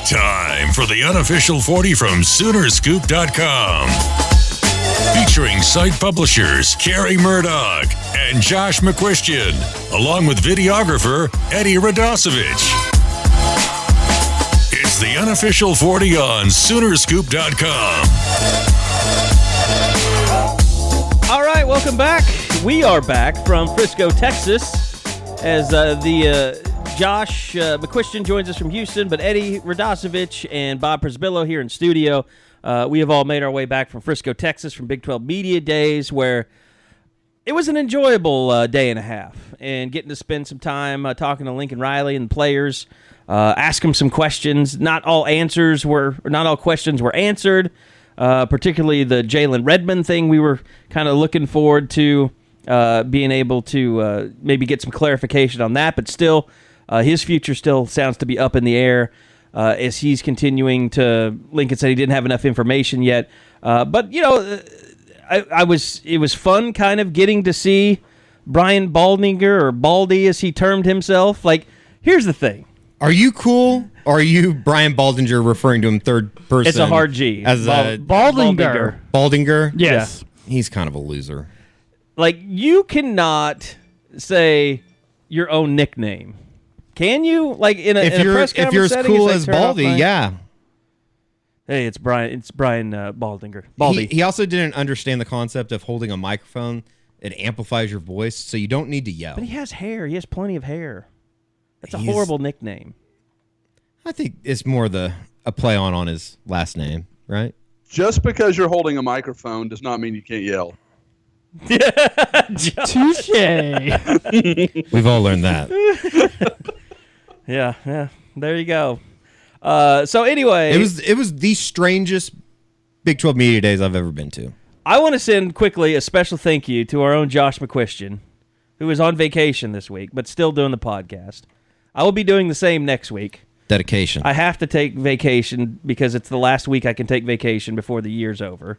Time for the Unofficial 40 from Soonerscoop.com. Featuring site publishers Carrie Murdoch and Josh McQuistion, along with videographer Eddie Radosevich. It's the Unofficial 40 on Soonerscoop.com. All right, welcome back. We are back from Frisco, Texas, as Josh McQuistion joins us from Houston, but Eddie Radosevich and Bob Przbillo here in studio. We have all made our way back from Frisco, Texas, from Big 12 Media Days, where it was an enjoyable day and a half, and getting to spend some time talking to Lincoln Riley and the players, ask them some questions. Not all questions were answered, particularly the Jalen Redmond thing. We were kind of looking forward to being able to maybe get some clarification on that, but still, his future still sounds to be up in the air. As he's continuing to, Lincoln said he didn't have enough information yet. But, you know, it was fun kind of getting to see Brian Baldinger, or Baldy as he termed himself. Like, here's the thing. Are you cool, or are you Brian Baldinger referring to him third person? It's a hard G. As Baldinger. Baldinger? Yes. Yeah. He's kind of a loser. Like, you cannot say your own nickname. Can you? Like in a press conference if you're as cool as Baldy, yeah. Hey, it's Brian Baldinger. Baldy. He also didn't understand the concept of holding a microphone. It amplifies your voice, so you don't need to yell. But he has hair. He has plenty of hair. That's a horrible nickname. I think it's more a play on his last name, right? Just because you're holding a microphone does not mean you can't yell. Touche. We've all learned that. Yeah. There you go. So anyway, it was the strangest Big 12 Media Days I've ever been to. I want to send quickly a special thank you to our own Josh McQuistion, who is on vacation this week, but still doing the podcast. I will be doing the same next week. Dedication. I have to take vacation because it's the last week I can take vacation before the year's over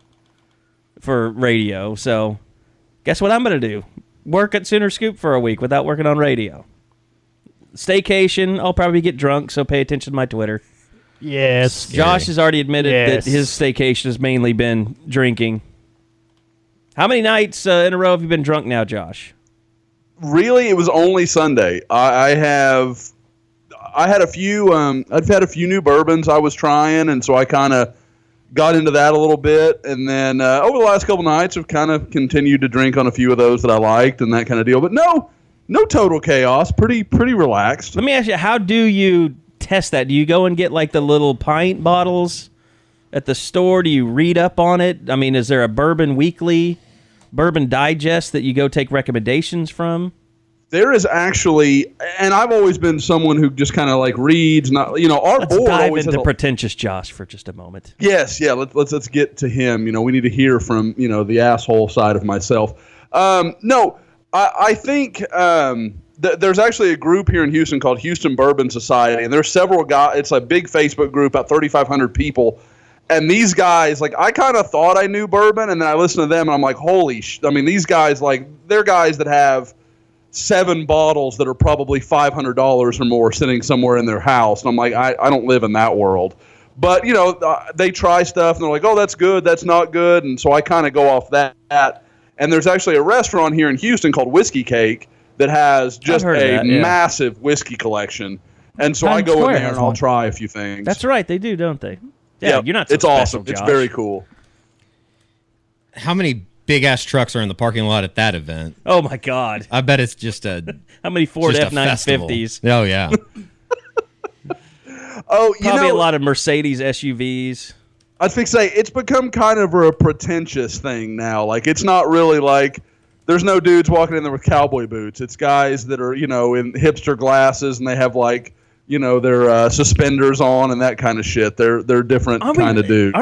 for radio. So guess what I'm going to do? Work at Sooner Scoop for a week without working on radio. Staycation. I'll probably get drunk, so pay attention to my Twitter. Yes. Josh has already admitted that his staycation has mainly been drinking. How many nights in a row have you been drunk now, Josh? Really, it was only Sunday. I've had a few new bourbons I was trying, and so I kind of got into that a little bit. And then over the last couple nights, I've kind of continued to drink on a few of those that I liked and that kind of deal. But no total chaos. Pretty relaxed. Let me ask you, how do you test that? Do you go and get like the little pint bottles at the store? Do you read up on it? I mean, is there a Bourbon Weekly, Bourbon Digest that you go take recommendations from? There is actually, and I've always been someone who just kind of like reads. Not, our Let's board dive always into has pretentious Josh for just a moment. Yes, yeah. Let's get to him. We need to hear from the asshole side of myself. No. I think there's actually a group here in Houston called Houston Bourbon Society, and there's several guys. It's a big Facebook group, about 3,500 people. And these guys, like, I kind of thought I knew bourbon, and then I listened to them, and I'm like, these guys, like, they're guys that have 7 bottles that are probably $500 or more sitting somewhere in their house. And I'm like, I don't live in that world. But, they try stuff, and they're like, oh, that's good, that's not good. And so I kind of go off that. And there's actually a restaurant here in Houston called Whiskey Cake that has just massive whiskey collection. And so I go in there and I'll try a few things. That's right, they do, don't they? Yeah, you're not so it's special, awesome. Josh. It's very cool. How many big-ass trucks are in the parking lot at that event? Oh, my God. I bet it's just a How many Ford just a F-950s? festival. Oh, yeah. Probably a lot of Mercedes SUVs. I was going to say, it's become kind of a pretentious thing now. Like, it's not really like, there's no dudes walking in there with cowboy boots. It's guys that are, in hipster glasses, and they have, like, their suspenders on and that kind of shit. They're different kind of dudes.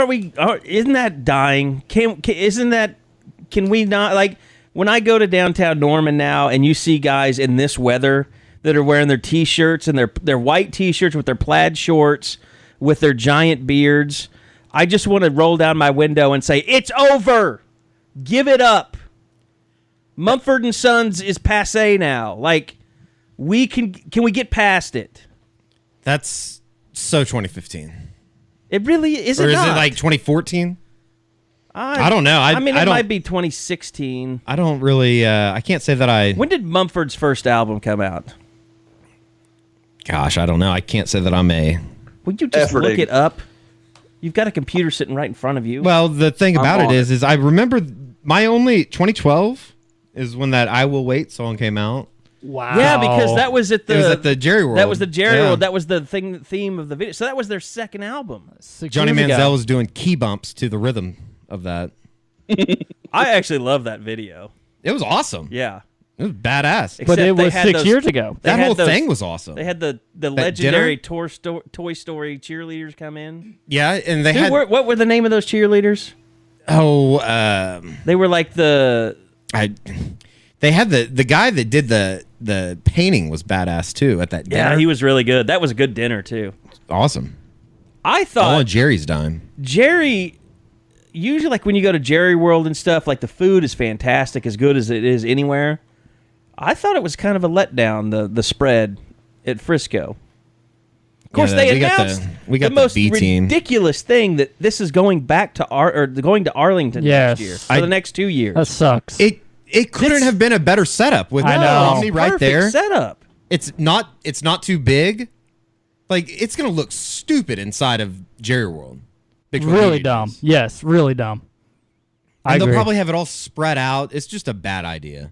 Isn't that dying? Can we not, like, when I go to downtown Norman now and you see guys in this weather that are wearing their T-shirts and their white T-shirts with their plaid shorts with their giant beards, I just want to roll down my window and say, it's over. Give it up. Mumford & Sons is passé now. Like, can we get past it? That's so 2015. It really is. Or It is not? it like 2014? I don't know. I mean, I it don't, might be 2016. I don't really. I can't say that I. When did Mumford's first album come out? Gosh, I don't know. I can't say that I'm a. Would you just Efforting. look it up? You've got a computer sitting right in front of you. Well, the thing about on it is I remember my only 2012 is when that "I Will Wait" song came out. Wow. yeah, because that was at the It was at the Jerry World. That was the Jerry Yeah. World. That was the theme of the video. So that was their second album. 6 Johnny years ago. Manziel was doing key bumps to the rhythm of that. I actually love that video. It was awesome. Yeah. It was badass. But Except it they was had 6 those- years ago. they That had whole those- thing was awesome. They had the legendary Toy Story cheerleaders come in. Yeah, and they Who had what were the name of those cheerleaders? They were like they had the guy that did the painting was badass too at that dinner. yeah, he was really good. That was a good dinner too. awesome. I All thought on Jerry's dime. Jerry, usually like when you go to Jerry World and stuff, like the food is fantastic, as good as it is anywhere. I thought it was kind of a letdown, the spread at Frisco. Of course, Yeah, they we got announced we got the the most B team. ridiculous thing that this is going back to going to Arlington Yes. next year for the next 2 years. That sucks. It couldn't have been a better setup with I know. Omni right Perfect there. setup. It's not too big. Like it's gonna look stupid inside of Jerry World. Big Twelve really Media dumb. Days. Yes, really dumb. I And they'll agree. probably have it all spread out. It's just a bad idea.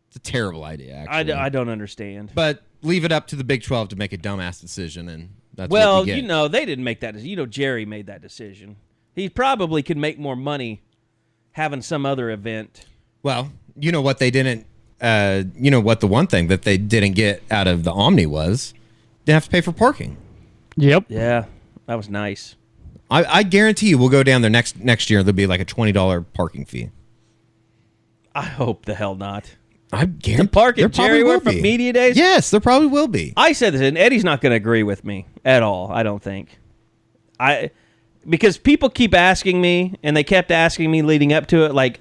It's a terrible idea, actually. I don't understand. But leave it up to the Big 12 to make a dumbass decision, and that's Well, what you get. they didn't make that decision. Jerry made that decision. He probably could make more money having some other event. Well, you know what they didn't. You know what the one thing that they didn't get out of the Omni was they have to pay for parking. Yep. Yeah, that was nice. I guarantee you, we'll go down there next year. There'll be like a $20 parking fee. I hope the hell not. I guarantee To park there at probably Jerry will World for be. media days? Yes, there probably will be. I said this, and Eddie's not going to agree with me at all, I don't think. Because people keep asking me, and they kept asking me leading up to it, like,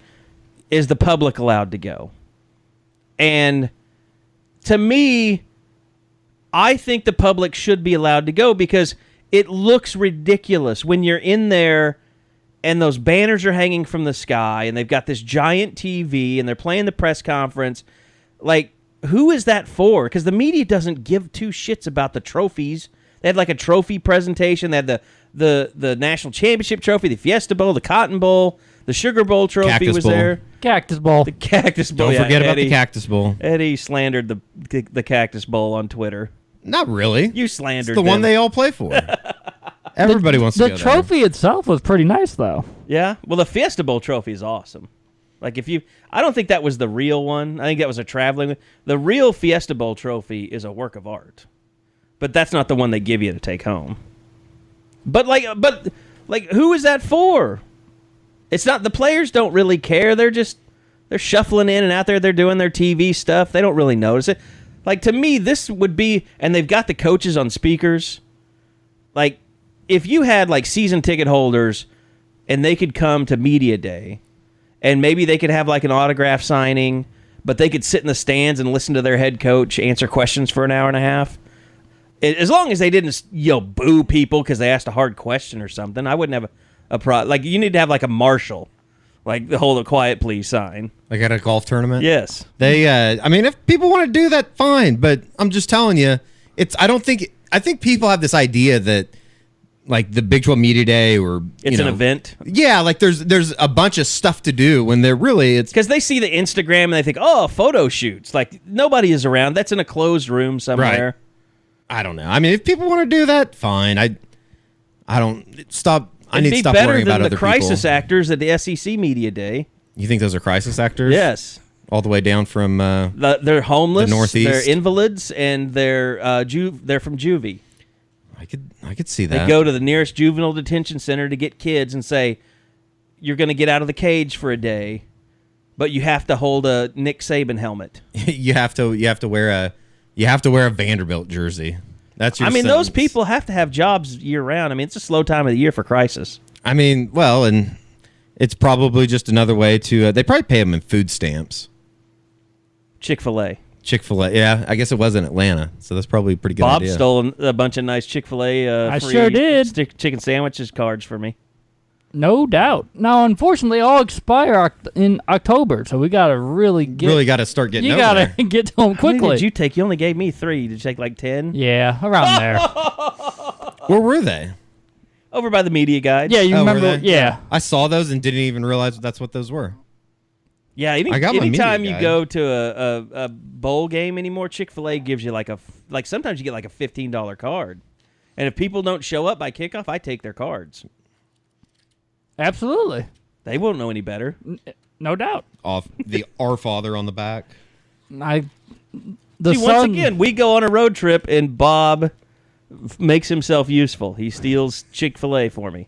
is the public allowed to go? And to me, I think the public should be allowed to go because it looks ridiculous when you're in there and those banners are hanging from the sky and they've got this giant TV and they're playing the press conference. Like, who is that for? Because the media doesn't give two shits about the trophies. They had like a trophy presentation. They had the national championship trophy, the Fiesta Bowl, the Cotton Bowl, the Sugar Bowl trophy Cactus was Bowl. there. Cactus Bowl. The Cactus Bowl. Don't yeah, forget about the Eddie- Cactus Bowl. Eddie slandered the Cactus Bowl on Twitter. Not really. You It's slandered the one them. they all play for. Everybody wants to The go trophy itself was pretty nice, though. Yeah. Well, the Fiesta Bowl trophy is awesome. Like I don't think that was the real one. I think that was a traveling one. The real Fiesta Bowl trophy is a work of art, but that's not the one they give you to take home. But who is that for? It's not, the players don't really care. They're shuffling in and out there. They're doing their TV stuff. They don't really notice it. Like, to me, this would be, and they've got the coaches on speakers. Like, if you had like season ticket holders and they could come to media day and maybe they could have like an autograph signing, but they could sit in the stands and listen to their head coach answer questions for an hour and a half. As long as they didn't, boo people because they asked a hard question or something, I wouldn't have a problem. Like, you need to have like a marshal, like the hold a quiet please sign. Like at a golf tournament? Yes. They, I mean, if people want to do that, fine. But I'm just telling you, I think people have this idea that, like, the Big 12 Media Day or, It's an event. Yeah, like there's a bunch of stuff to do when it's Because they see the Instagram and they think, oh, photo shoots. Like, nobody is around. That's in a closed room somewhere. I don't know. I mean, if people want to do that, fine. I don't stop. I need to It'd be stop better worrying than about the other crisis people. actors at the SEC Media Day. You think those are crisis actors? Yes. All the way down from They're homeless, The Northeast. they're invalids, and they're from juvie. I could see that. They go to the nearest juvenile detention center to get kids and say, you're going to get out of the cage for a day, but you have to hold a Nick Saban helmet. you have to wear a Vanderbilt jersey. That's your Those sentence. people have to have jobs year round. I mean, it's a slow time of the year for crisis. I mean, well, and it's probably just another way to. They probably pay them in food stamps. Chick-fil-A. Chick-fil-A. Yeah, I guess it was in Atlanta, so that's probably a pretty good Bob idea. stole a bunch of nice Chick-fil-A I free sure did. chicken sandwiches cards for me. No doubt. Now, unfortunately, all expire in October, so we gotta really got to start getting You over gotta there. get to them How many quickly. did you take? You only gave me 3. Did you take like 10? Yeah, around there. Where were they? Over by the media guide. Yeah, you Oh, were remember? they? Yeah. I saw those and didn't even realize that's what those were. Yeah, I got my anytime media you guide. go to a bowl game anymore, Chick-fil-A gives you like sometimes you get like a $15 card. And if people don't show up by kickoff, I take their cards. Absolutely. They won't know any better. No doubt. Off the Our Father on the back. The See, once again, we go on a road trip and Bob makes himself useful. He steals Chick-fil-A for me.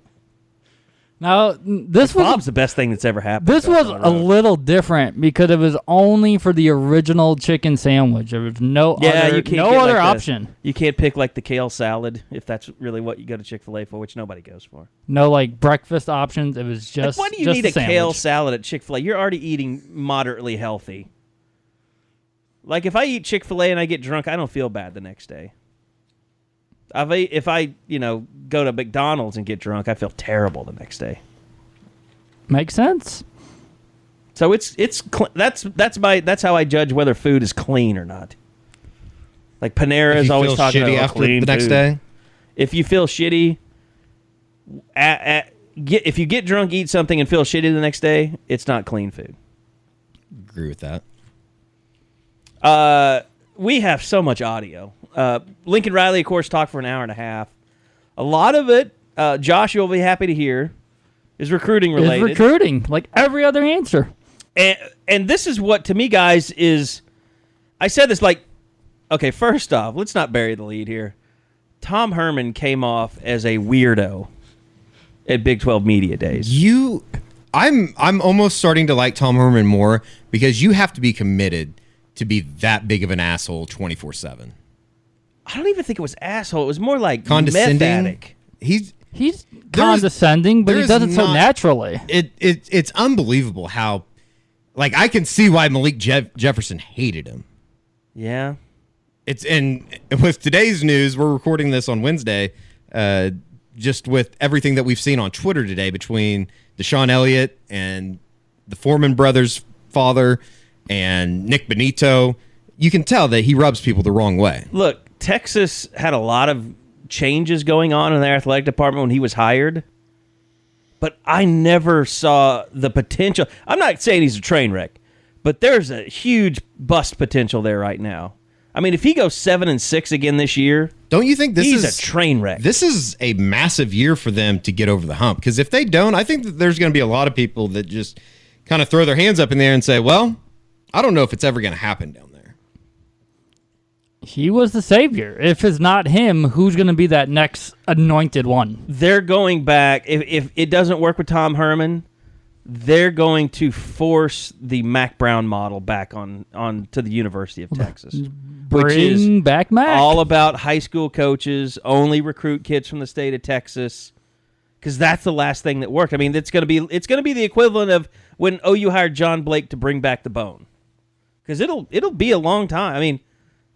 Now, this was Bob's the best thing that's ever happened. This to us was on the a road. little different because it was only for the original chicken sandwich. There was no other, you can't no get other like option. You can't pick like the kale salad if that's really what you go to Chick-fil-A for, which nobody goes for. No like breakfast options. It was just Like, why do you just need a sandwich. kale salad at Chick-fil-A? You're already eating moderately healthy. Like if I eat Chick-fil-A and I get drunk, I don't feel bad the next day. If I go to McDonald's and get drunk, I feel terrible the next day. Makes sense. So that's how I judge whether food is clean or not. Like Panera If is you always feel talking shitty about after clean the next food. day. If you feel shitty, if you get drunk, eat something, and feel shitty the next day, it's not clean food. Agree with that. We have so much audio. Lincoln Riley, of course, talked for an hour and a half. A lot of it, Josh, you'll be happy to hear, is recruiting related. It's recruiting, like every other answer. And this is what, to me, guys, is... I said this okay, first off, let's not bury the lead here. Tom Herman came off as a weirdo at Big 12 Media Days. I'm almost starting to like Tom Herman more because you have to be committed to be that big of an asshole 24/7. I don't even think it was asshole. It was more like Condescending. meth addict. He's condescending, but he does it so naturally. It's unbelievable how, like, I can see why Malik Jefferson hated him. Yeah. And with today's news, we're recording this on Wednesday, just with everything that we've seen on Twitter today between Deshaun Elliott and the Foreman brothers' father and Nick Benito, you can tell that he rubs people the wrong way. Look, Texas had a lot of changes going on in their athletic department when he was hired, but I never saw the potential. I'm not saying he's a train wreck, but there's a huge bust potential there right now. I mean, if he goes 7-6 again this year, don't you think he's a train wreck? This is a massive year for them to get over the hump, because if they don't, I think that there's going to be a lot of people that just kind of throw their hands up in there and say, well, I don't know if it's ever going to happen down there. He was the savior. If it's not him, who's going to be that next anointed one? They're going back. If it doesn't work with Tom Herman, they're going to force the Mac Brown model back on to the University of Texas, which is Bring back Mac. all about high school coaches, only recruit kids from the state of Texas, because that's the last thing that worked. I mean, it's going to be the equivalent of when OU hired John Blake to bring back the bone, because it'll be a long time. I mean,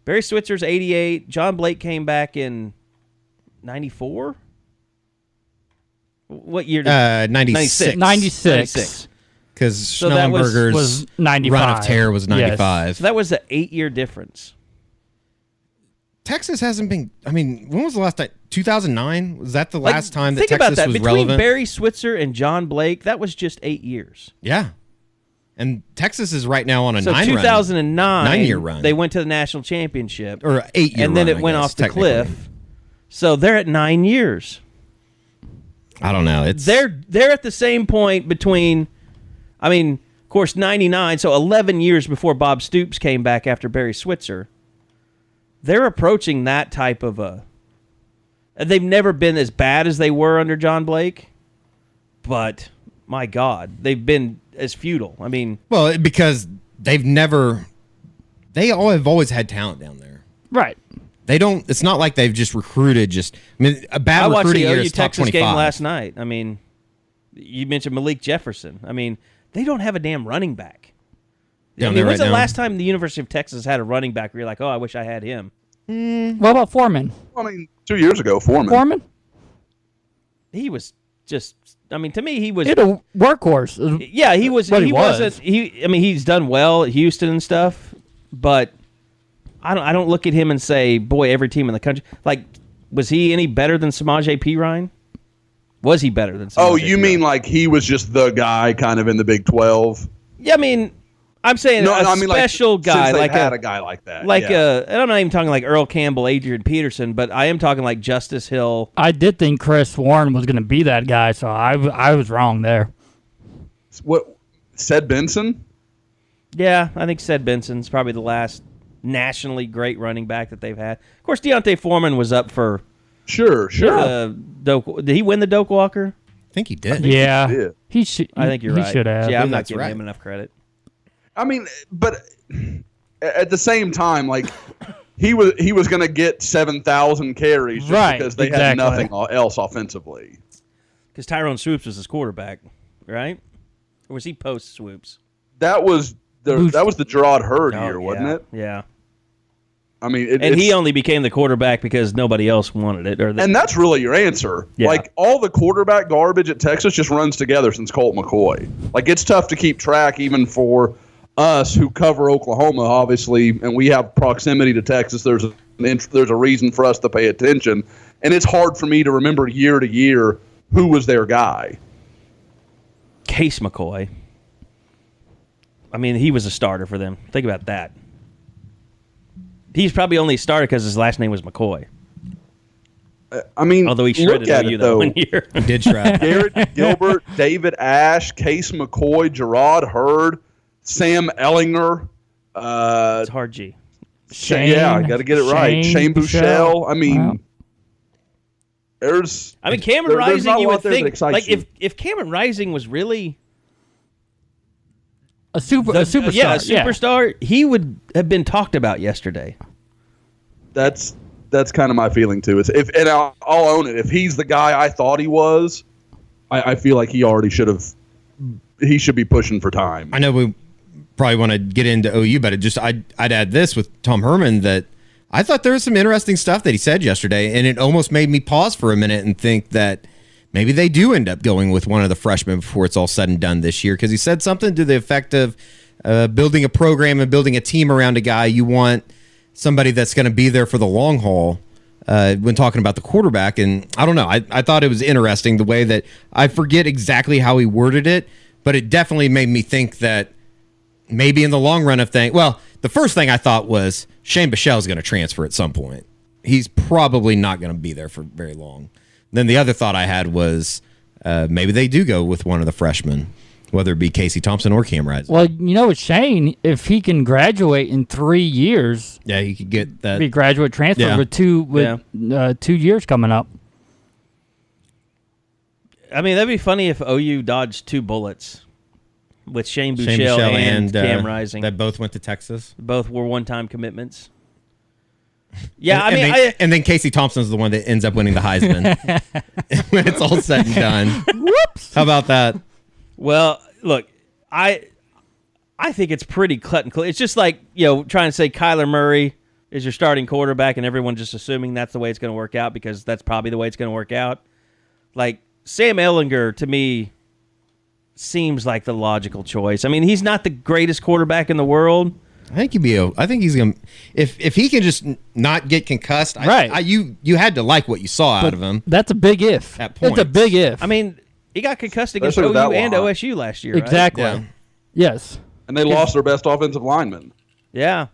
Barry Switzer's 88. John Blake came back in 94. What year? 96. 96. Because So that Schnellenberger's was 95. run of terror was 95. So that was an 8-year difference. Texas hasn't been. I mean, when was the last time? 2009? Was that the last time that think Texas about that. was Between relevant? Barry Switzer and John Blake, that was just 8 years. Yeah. And Texas is right now on a So 2009, 9-year run. they went to the national championship, Or 8-year and then run, it I went guess, off the technically. cliff. So they're at 9 years. I don't know. It's They're at the same point between, I mean, of course, 99, so 11 years before Bob Stoops came back after Barry Switzer. They're approaching that type of a... They've never been as bad as they were under John Blake, but, my God, they've been as futile. I mean... Well, because they all have always had talent down there. Right. They don't. It's not like they've just recruited. I mean, a bad I watched recruiting the year OU is top Texas 25 game last night. I mean, you mentioned Malik Jefferson. I mean, they don't have a damn running back. When's the last time the University of Texas had a running back where you're like, oh, I wish I had him? What about Foreman? 2 years ago, Foreman. He was just. I mean, to me, he was a workhorse. Yeah, he was. He wasn't. He's done well at Houston and stuff, but I don't look at him and say, boy, every team in the country. Like, was he any better than Samaje Perine? Was he better than Samaje? Oh, you mean like he was just the guy kind of in the Big 12? Yeah, I mean, I'm saying special guy, since like had a guy like that, I'm not even talking like Earl Campbell, Adrian Peterson, but I am talking like Justice Hill. I did think Chris Warren was going to be that guy, so I was wrong there. What, Ced Benson? Yeah, I think Ced Benson's probably the last nationally great running back that they've had. Of course, Deontay Foreman was up for. Sure. Did he win the Doak Walker? I think he did. Yeah, he should. I think you're right. He should have. Yeah, I'm not giving him enough credit. I mean, but at the same time, like he was going to get 7,000 carries just because they had nothing else offensively. Because Tyrone Swoops was his quarterback, right? Or was he post Swoops? That was the Gerard Hurd year, wasn't it? Yeah. I mean, he only became the quarterback because nobody else wanted it. And that's really your answer. Yeah. Like, all the quarterback garbage at Texas just runs together since Colt McCoy. Like, it's tough to keep track even for us who cover Oklahoma, obviously, and we have proximity to Texas. There's a reason for us to pay attention. And it's hard for me to remember year to year who was their guy. Case McCoy. I mean, he was a starter for them. Think about that. He's probably only a starter because his last name was McCoy. I mean, although he shredded OU that one year. He did shred. Garrett Gilbert, David Ash, Case McCoy, Gerard Hurd, Sam Ellinger. It's hard G. I got to get it right. Shane Buechele. I mean, Cameron Rising, you would think, like, if Cameron Rising was really a superstar. Yeah, a superstar. He would have been talked about yesterday. That's kind of my feeling too. And I'll own it. If he's the guy I thought he was, I feel like he already should have. He should be pushing for time. I know we probably want to get into OU, but I'd add this with Tom Herman that I thought there was some interesting stuff that he said yesterday, and it almost made me pause for a minute and think that maybe they do end up going with one of the freshmen before it's all said and done this year, because he said something to the effect of building a program and building a team around a guy. You want somebody that's going to be there for the long haul when talking about the quarterback. And I don't know. I thought it was interesting the way that I forget exactly how he worded it, but it definitely made me think that maybe in the long run of things. Well, the first thing I thought was Shane Buechele is going to transfer at some point. He's probably not going to be there for very long. Then the other thought I had was maybe they do go with one of the freshmen, whether it be Casey Thompson or Cam Rising. Well, with Shane, if he can graduate in 3 years, he could get that. Be graduate transfer with 2 years coming up. I mean, that'd be funny if OU dodged 2 bullets with Shane Buechele and Cam Rising. That both went to Texas. Both were one-time commitments. Yeah, and then Casey Thompson's the one that ends up winning the Heisman when it's all said and done. Whoops! How about that? Well, look, I think it's pretty cut and clear. It's just like trying to say Kyler Murray is your starting quarterback, and everyone just assuming that's the way it's going to work out because that's probably the way it's going to work out. Like Sam Ehlinger, to me, seems like the logical choice. I mean, he's not the greatest quarterback in the world. I think he's gonna if he can just not get concussed. Right. You had to like what you saw out of him. That's a big if. At points. It's a big if. I mean, he got concussed against OU and OSU last year. Exactly. Right? Yeah. Yes. And they lost their best offensive lineman. Yeah.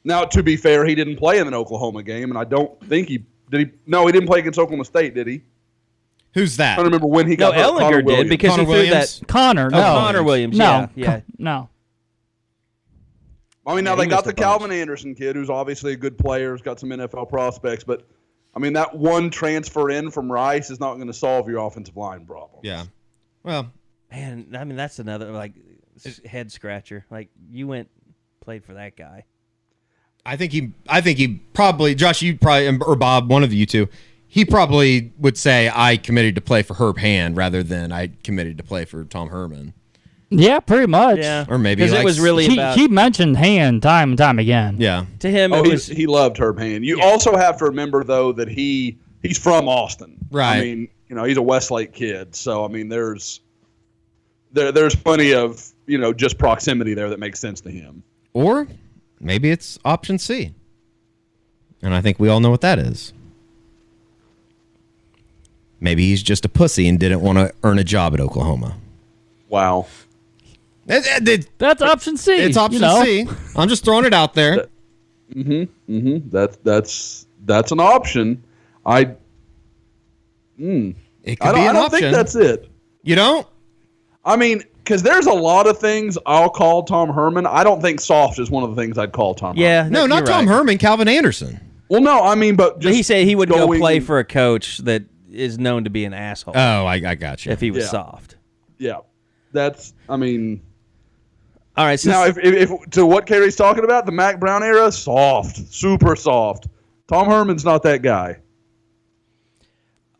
Now, to be fair, he didn't play in an Oklahoma game, and I don't think he did. No, he didn't play against Oklahoma State, did he? Who's that? I don't remember when he got hurt. Ehlinger did because Connor he threw Williams? that. Connor. No. Connor Williams. No. Yeah. No. I mean, now he they got missed the a bunch. Calvin Anderson kid, who's obviously a good player, has got some NFL prospects, but I mean, that one transfer in from Rice is not going to solve your offensive line problem. Yeah. Well, Man, I mean, that's another head scratcher. Like played for that guy. I think he probably, Josh, you probably, or Bob, one of you two, he probably would say I committed to play for Herb Hand rather than I committed to play for Tom Herman. Yeah, pretty much. Yeah. Or maybe because it was really about... He mentioned Hand time and time again. Yeah. To him, it was... he loved Herb Hand. You also have to remember, though, that he's from Austin. Right. I mean, he's a Westlake kid. So, I mean, there's plenty of, just proximity there that makes sense to him. Or maybe it's option C. And I think we all know what that is. Maybe he's just a pussy and didn't want to earn a job at Oklahoma. Wow. That's option C. It's option C. I'm just throwing it out there. That's an option. It could be an I don't option. think that's it. You don't? I mean, because there's a lot of things I'll call Tom Herman. I don't think soft is one of the things I'd call Tom Herman. Yeah. No, not you're Tom right. Herman, Calvin Anderson. Well, no, I mean, but just He said he would go play for a coach that is known to be an asshole Oh, I got you. if he was Yeah. soft. Yeah. That's, I mean... All right. Now, if to what Carey's talking about, the Mac Brown era, soft, super soft. Tom Herman's not that guy.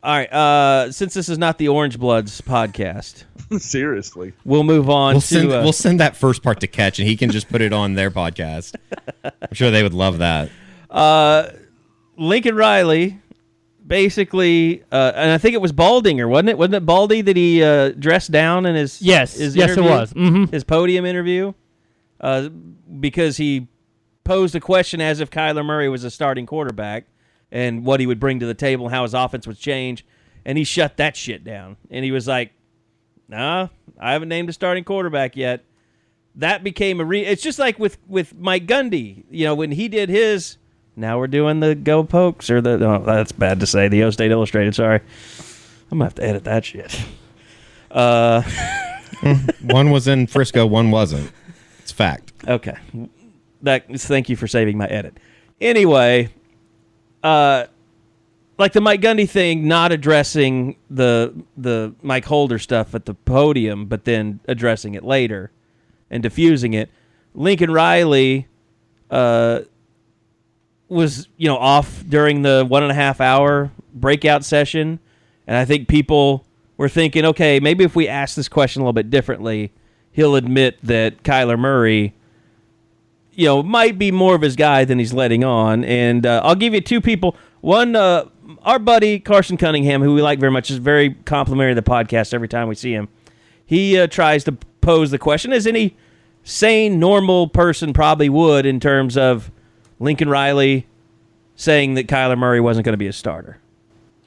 All right. Since this is not the Orange Bloods podcast, Seriously. we'll move on We'll send that first part to Catch, and he can just put it on their podcast. I'm sure they would love that. Lincoln Riley. Basically, and I think it was Baldinger, wasn't it? Wasn't it Baldy that he dressed down in his Yes, his yes, it interview? was. Mm-hmm. His podium interview, because he posed a question as if Kyler Murray was a starting quarterback and what he would bring to the table and how his offense would change, and he shut that shit down. And he was like, "Nah, I haven't named a starting quarterback yet." That became it's just like with Mike Gundy, when he did his. Now we're doing the Go Pokes or that's bad to say. The O State Illustrated. Sorry, I'm gonna have to edit that shit. One was in Frisco, one wasn't. It's fact. Okay, thank you for saving my edit. Anyway, like the Mike Gundy thing, not addressing the Mike Holder stuff at the podium, but then addressing it later and diffusing it. Lincoln Riley. Was off during the 1.5 hour breakout session, and I think people were thinking, okay, maybe if we ask this question a little bit differently, he'll admit that Kyler Murray, might be more of his guy than he's letting on. And I'll give you two people. One, our buddy Carson Cunningham, who we like very much, is very complimentary of the podcast every time we see him. He tries to pose the question, as any sane, normal person probably would, in terms of Lincoln Riley saying that Kyler Murray wasn't going to be a starter.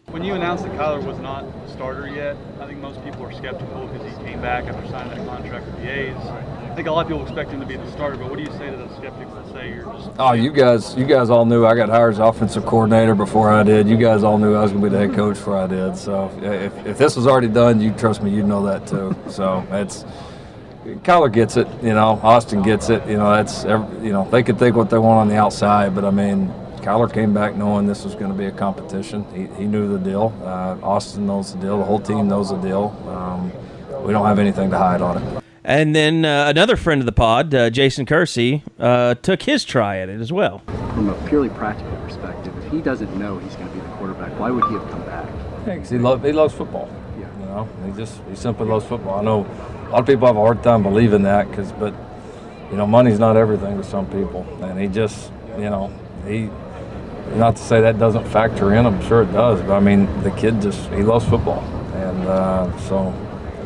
When you announced that Kyler was not a starter yet, I think most people are skeptical because he came back after signing that contract with the A's. I think a lot of people expect him to be the starter, but what do you say to those skeptics that say you're just... Oh, you guys all knew I got hired as offensive coordinator before I did. You guys all knew I was going to be the head coach before I did. So if this was already done, you trust me, you'd know that too. So it's... Kyler gets it, Austin gets it, they could think what they want on the outside, but I mean, Kyler came back knowing this was going to be a competition. He knew the deal. Austin knows the deal. The whole team knows the deal. We don't have anything to hide on it. And then another friend of the pod, Jason Kersey, took his try at it as well. From a purely practical perspective, if he doesn't know he's going to be the quarterback, why would he have come back? Yeah, 'cause he loves football. Yeah. He simply loves football. I know a lot of people have a hard time believing that, but money's not everything to some people, and he just, he. Not to say that doesn't factor in. I'm sure it does, but I mean, the kid he loves football, and so.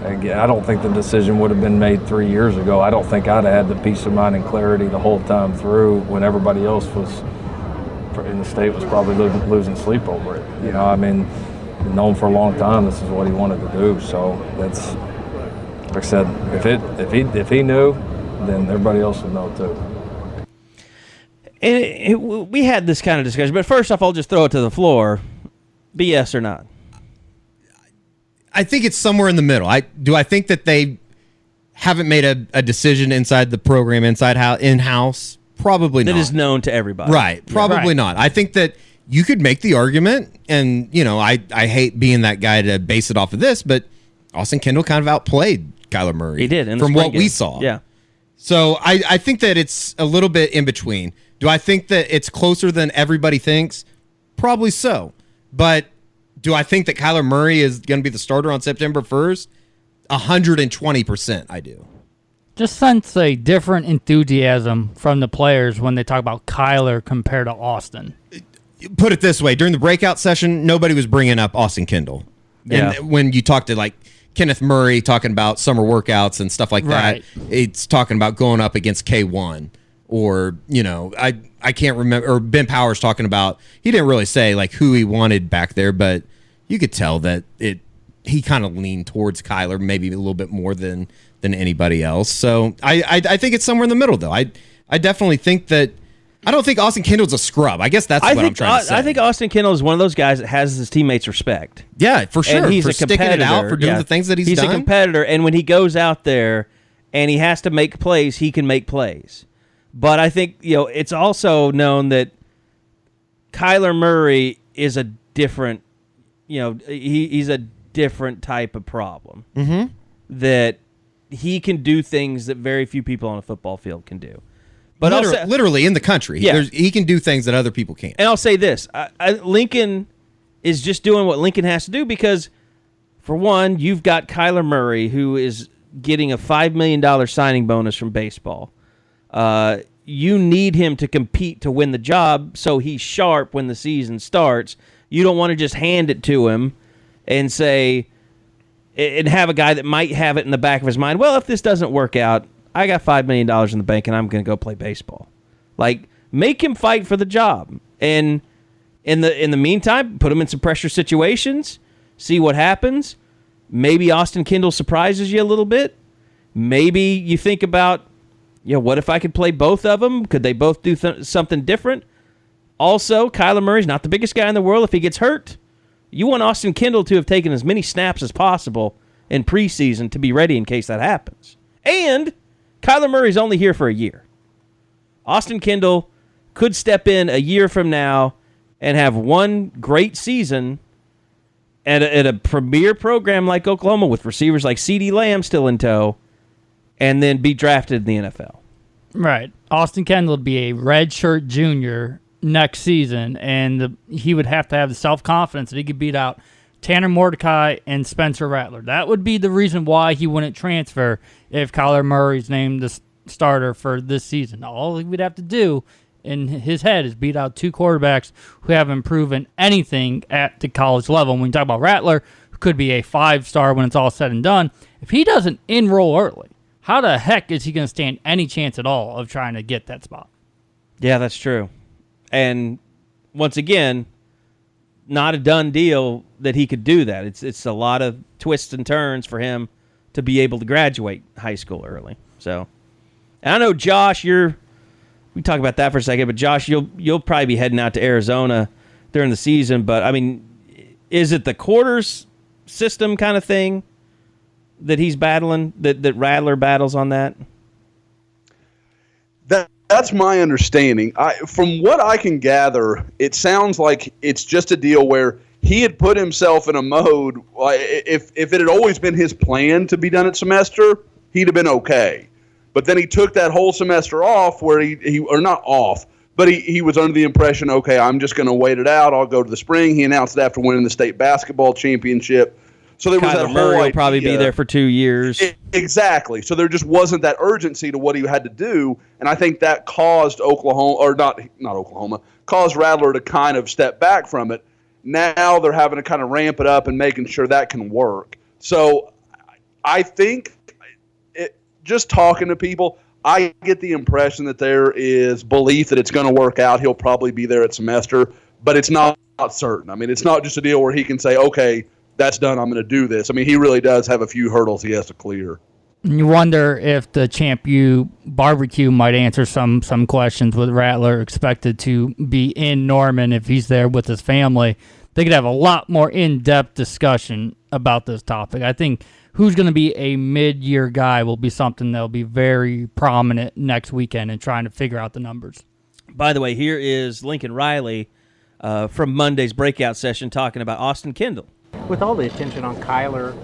Again, I don't think the decision would have been made 3 years ago. I don't think I'd have had the peace of mind and clarity the whole time through when everybody else was in the state was probably losing sleep over it. I mean, known for a long time this is what he wanted to do. So that's, like I said, if he knew, then everybody else would know too. And we had this kind of discussion, but first off, I'll just throw it to the floor. BS or not? I think it's somewhere in the middle. I think that they haven't made a decision inside the program, in-house? Probably not. That is known to everybody. Right. Probably not. I think that you could make the argument, and, I hate being that guy to base it off of this, but Austin Kendall kind of outplayed Kyler Murray. He did. From what we saw. Yeah. So I think that it's a little bit in between. Do I think that it's closer than everybody thinks? Probably so. But do I think that Kyler Murray is going to be the starter on September 1st? 120% I do. Just sense a different enthusiasm from the players when they talk about Kyler compared to Austin. Put it this way, during the breakout session, nobody was bringing up Austin Kendall. Yeah. And when you talk to, like, Kenneth Murray talking about summer workouts and stuff like that, it's talking about going up against K1. Or, you know, I can't remember, or Ben Powers talking about, he didn't really say, like, who he wanted back there, but you could tell that he kind of leaned towards Kyler maybe a little bit more than anybody else. So I think it's somewhere in the middle, though. I definitely think that, I don't think Austin Kendall's a scrub. I guess that's what I'm trying to say. I think Austin Kendall is one of those guys that has his teammates' respect. Yeah, for sure. And he's for a sticking competitor. it out, for doing the things that he's done. He's a competitor, and when he goes out there and he has to make plays, he can make plays. But I think, you know, it's also known that Kyler Murray is a different, you know, he's a different type of problem. Mm-hmm. That he can do things that very few people on a football field can do. But literally in the country, he can do things that other people can't. And I'll say this: Lincoln is just doing what Lincoln has to do because, for one, you've got Kyler Murray, who is getting a $5 million signing bonus from baseball. You need him to compete to win the job, so he's sharp when the season starts. You don't want to just hand it to him and say, and have a guy that might have it in the back of his mind. Well, if this doesn't work out, I got $5 million in the bank, and I'm going to go play baseball. Like, make him fight for the job, and in the meantime, put him in some pressure situations, see what happens. Maybe Austin Kendall surprises you a little bit. Maybe you think about, you know, what if I could play both of them? Could they both do something different? Also, Kyler Murray's not the biggest guy in the world. If he gets hurt, you want Austin Kendall to have taken as many snaps as possible in preseason to be ready in case that happens. And Kyler Murray's only here for a year. Austin Kendall could step in a year from now and have one great season at a premier program like Oklahoma with receivers like CeeDee Lamb still in tow, and then be drafted in the NFL. Right. Austin Kendall would be a redshirt junior next season, and he would have to have the self-confidence that he could beat out Tanner Mordecai and Spencer Rattler. That would be the reason why he wouldn't transfer if Kyler Murray's named the starter for this season. All he would have to do in his head is beat out two quarterbacks who haven't proven anything at the college level. When you talk about Rattler, who could be a 5-star when it's all said and done, if he doesn't enroll early, how the heck is he going to stand any chance at all of trying to get that spot? Yeah, that's true. And once again, not a done deal that he could do that. It's a lot of twists and turns for him to be able to graduate high school early. So, and I know Josh, we talk about that for a second, but Josh, you'll probably be heading out to Arizona during the season. But I mean, is it the quarters system kind of thing that he's battling? That Rattler battles on that? That's my understanding. From what I can gather, it sounds like it's just a deal where he had put himself in a mode. If it had always been his plan to be done at semester, he'd have been okay. But then he took that whole semester off, where he or not off, but he was under the impression, okay, I'm just going to wait it out. I'll go to the spring. He announced it after winning the state basketball championship. So there was that whole Murray will idea. probably be there for 2 years. Exactly. So there just wasn't that urgency to what he had to do, and I think that caused caused Rattler to kind of step back from it. Now they're having to kind of ramp it up and making sure that can work. So I think just talking to people, I get the impression that there is belief that it's going to work out. He'll probably be there at semester, but it's not certain. I mean, it's not just a deal where he can say, okay, that's done, I'm going to do this. I mean, he really does have a few hurdles he has to clear. You wonder if the ChampUBBQ might answer some questions with Rattler expected to be in Norman if he's there with his family. They could have a lot more in-depth discussion about this topic. I think who's going to be a mid-year guy will be something that will be very prominent next weekend in trying to figure out the numbers. By the way, here is Lincoln Riley from Monday's breakout session talking about Austin Kendall. With all the attention on Kyler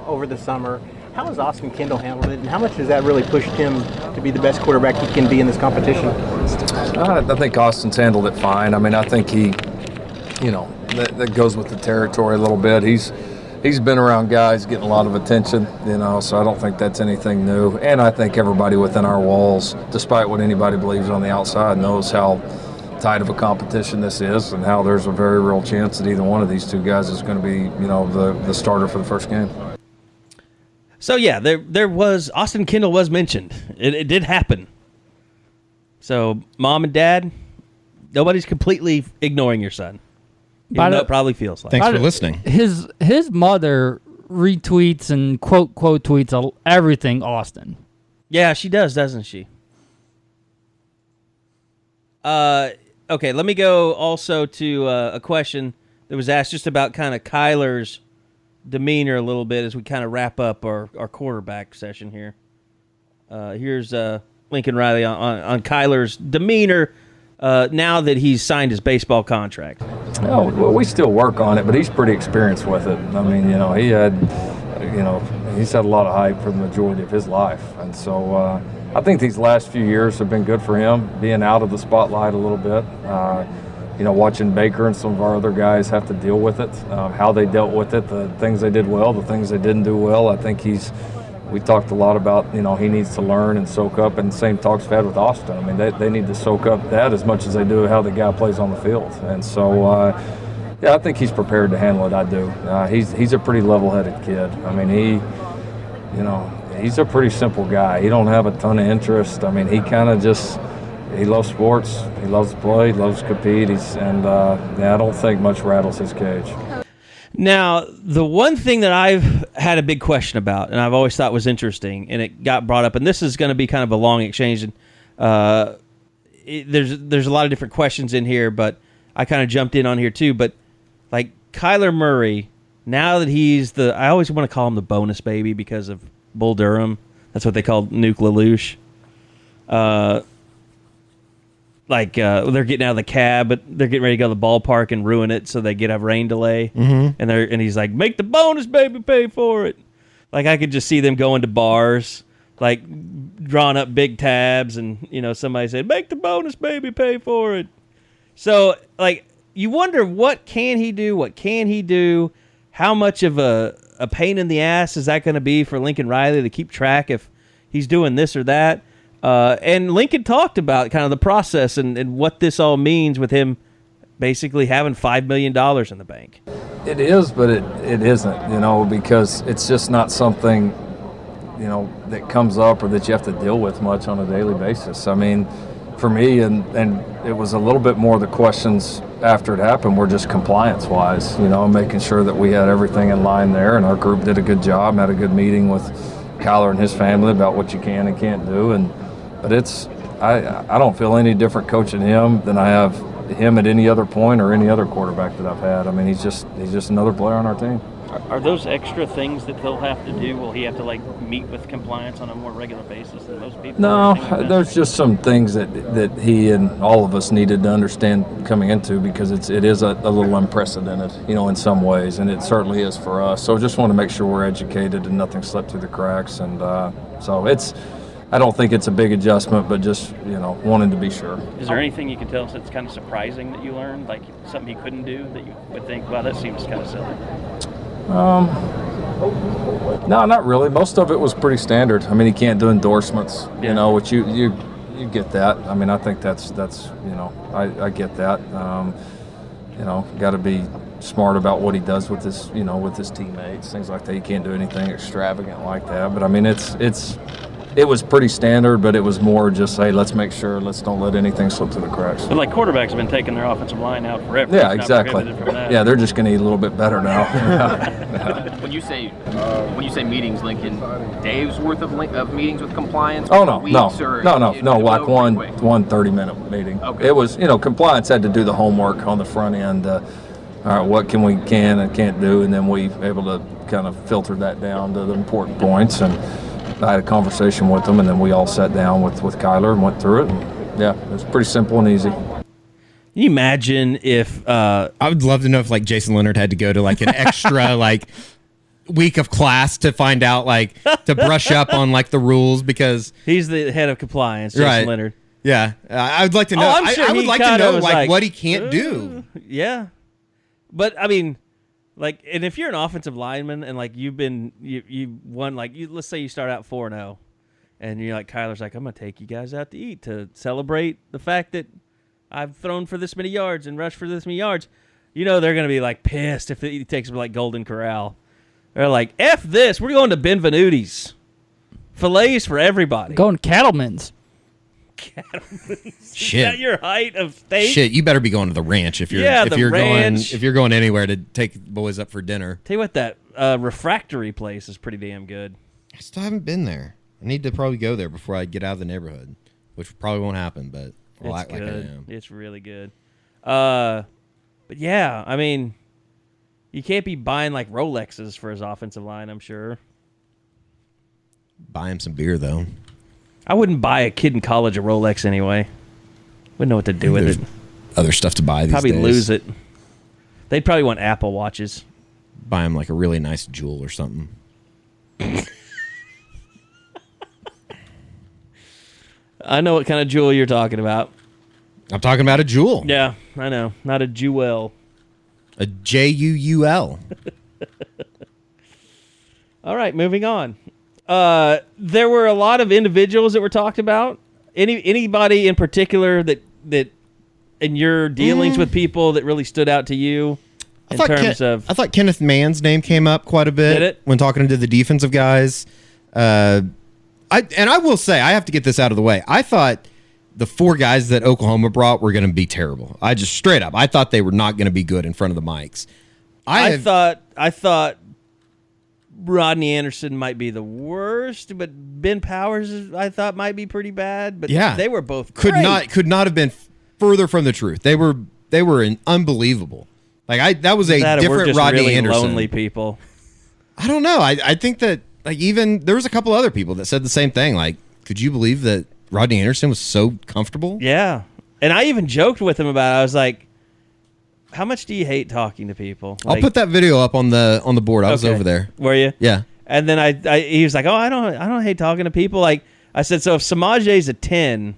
over the summer, how has Austin Kendall handled it, and how much has that really pushed him to be the best quarterback he can be in this competition? I think Austin's handled it fine. I mean, I think he, that goes with the territory a little bit. He's he's been around guys getting a lot of attention, so I don't think that's anything new. And I think everybody within our walls, despite what anybody believes on the outside, knows how tight of a competition this is and how there's a very real chance that either one of these two guys is going to be, the starter for the first game. So, yeah, there was – Austin Kendall was mentioned. It did happen. So, Mom and Dad, nobody's completely ignoring your son. Even though it probably feels like. Thanks for listening. His mother retweets and quote tweets everything Austin. Yeah, she does, doesn't she? Okay, let me go also to a question that was asked just about kind of Kyler's demeanor a little bit as we kind of wrap up our quarterback session here. Here's Lincoln Riley on Kyler's demeanor now that he's signed his baseball contract. Oh, well, we still work on it, but he's pretty experienced with it. I mean, he's had a lot of hype for the majority of his life. And so I think these last few years have been good for him, being out of the spotlight a little bit. Watching Baker and some of our other guys have to deal with it, how they dealt with it, the things they did well, the things they didn't do well. I think we talked a lot about, he needs to learn and soak up, and the same talks we've had with Austin. I mean, they need to soak up that as much as they do how the guy plays on the field. And so, I think he's prepared to handle it. I do. He's a pretty level-headed kid. I mean, he's a pretty simple guy. He don't have a ton of interest. I mean, he kind of just – he loves sports. He loves to play. He loves to compete. I don't think much rattles his cage. Now, the one thing that I've had a big question about, and I've always thought was interesting, and it got brought up, and this is going to be kind of a long exchange, and there's a lot of different questions in here, but I kind of jumped in on here too. But like Kyler Murray, now that he's I always want to call him the bonus baby because of Bull Durham. That's what they called Nuke LaLoosh. They're getting out of the cab, but they're getting ready to go to the ballpark and ruin it, so they get a rain delay. Mm-hmm. And he's like, "Make the bonus baby pay for it." Like I could just see them going to bars, like drawing up big tabs, and somebody said, "Make the bonus baby pay for it." So like you wonder what can he do? What can he do? How much of a pain in the ass is that going to be for Lincoln Riley to keep track if he's doing this or that? And Lincoln talked about kind of the process and what this all means with him basically having $5 million in the bank. It is, but it isn't, because it's just not something, that comes up or that you have to deal with much on a daily basis. I mean, for me, and it was a little bit more the questions after it happened were just compliance-wise, making sure that we had everything in line there, and our group did a good job, had a good meeting with Kyler and his family about what you can and can't do, but I don't feel any different coaching him than I have him at any other point or any other quarterback that I've had. I mean, he's just another player on our team. Are those extra things that he'll have to do? Will he have to meet with compliance on a more regular basis than most people? No, there's just some things that he and all of us needed to understand coming into, because it is a little unprecedented, in some ways, and it certainly is for us. So just want to make sure we're educated and nothing slipped through the cracks, and so I don't think it's a big adjustment, but just, wanting to be sure. Is there anything you can tell us that's kind of surprising that you learned, like something he couldn't do that you would think, wow, that seems kind of silly? No, not really. Most of it was pretty standard. I mean, he can't do endorsements, which you get that. I mean, I think that's I get that. Got to be smart about what he does with his, with his teammates, things like that. You can't do anything extravagant like that. But I mean, it was pretty standard, but it was more just, hey, let's make sure, let's don't let anything slip through the cracks. But quarterbacks have been taking their offensive line out forever. Yeah, exactly. Yeah, they're just going to eat a little bit better now. When you say meetings, Lincoln, days worth of meetings with compliance? Oh no, weeks, no, like one 30-minute meeting. Okay. It was, compliance had to do the homework on the front end. All right, what can and can't do, and then we able to kind of filter that down to the important points. And I had a conversation with them, and then we all sat down with Kyler and went through it. And yeah, it was pretty simple and easy. Can you imagine if I would love to know if Jason Leonard had to go to an extra week of class to find out to brush up on the rules, because he's the head of compliance, Jason Leonard. Yeah, I would like to know. Sure I would like to know what he can't do. Yeah, but I mean, Like, and if you're an offensive lineman and like you won, like let's say you start out 4-0, and you're like, Kyler's like, I'm gonna take you guys out to eat to celebrate the fact that I've thrown for this many yards and rushed for this many yards. You know they're gonna be like pissed if he takes them like Golden Corral. They're like, F this, we're going to Benvenuti's. Fillets for everybody. Going Cattleman's. Cattleman's. Shit. Is that your height of steak? Shit, you better be going to the ranch if you're going anywhere to take the boys up for dinner. Tell you what, that refractory place is pretty damn good. I still haven't been there. I need to probably go there before I get out of the neighborhood, which probably won't happen, but I'll act like I am. It's really good. But yeah, I mean, you can't be buying like Rolexes for his offensive line, I'm sure. Buy him some beer, though. I wouldn't buy a kid in college a Rolex anyway. Wouldn't know what to do with it. Other stuff to buy these probably days. lose it. They'd probably want Apple Watches. Buy him like a really nice jewel or something. I know what kind of jewel you're talking about. I'm talking about a jewel. Yeah, I know. Not a jewel. A Juul. All right, moving on. There were a lot of individuals that were talked about. Anybody in particular that in your dealings with people that really stood out to you in terms of? I thought Kenneth Mann's name came up quite a bit. Did it? When talking to the defensive guys. I will say, I have to get this out of the way. I thought the 4 guys that Oklahoma brought were going to be terrible. I just straight up, I thought they were not going to be good in front of the mics. I thought Rodney Anderson might be the worst, but Ben Powers I thought might be pretty bad. But yeah, they were both could great. not have been further from the truth. They were unbelievable. Like that was a different we're just Rodney really Anderson. Lonely people. I don't know. I think that like even there was a couple other people that said the same thing. Like, could you believe that Rodney Anderson was so comfortable? Yeah, and I even joked with him about it. I was like, how much do you hate talking to people? I'll put that video up on the board. I was over there. Were you? Yeah. And then he was like, "Oh, I don't hate talking to people." Like I said, so if Samaje's a 10,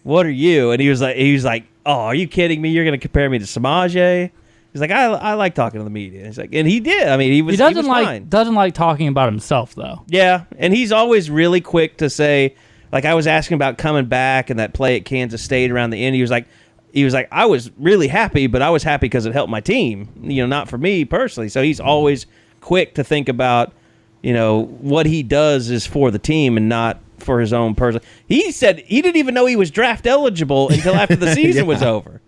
what are you? And he was like, "Oh, are you kidding me? You're going to compare me to Samaje?" He's like, "I like talking to the media." He's like, and he did. I mean, he was fine. Doesn't like talking about himself though. Yeah, and he's always really quick to say, like I was asking about coming back and that play at Kansas State around the end. He was like, I was really happy, but I was happy because it helped my team, not for me personally. So he's always quick to think about, what he does is for the team and not for his own person. He said he didn't even know he was draft eligible until after the season was over.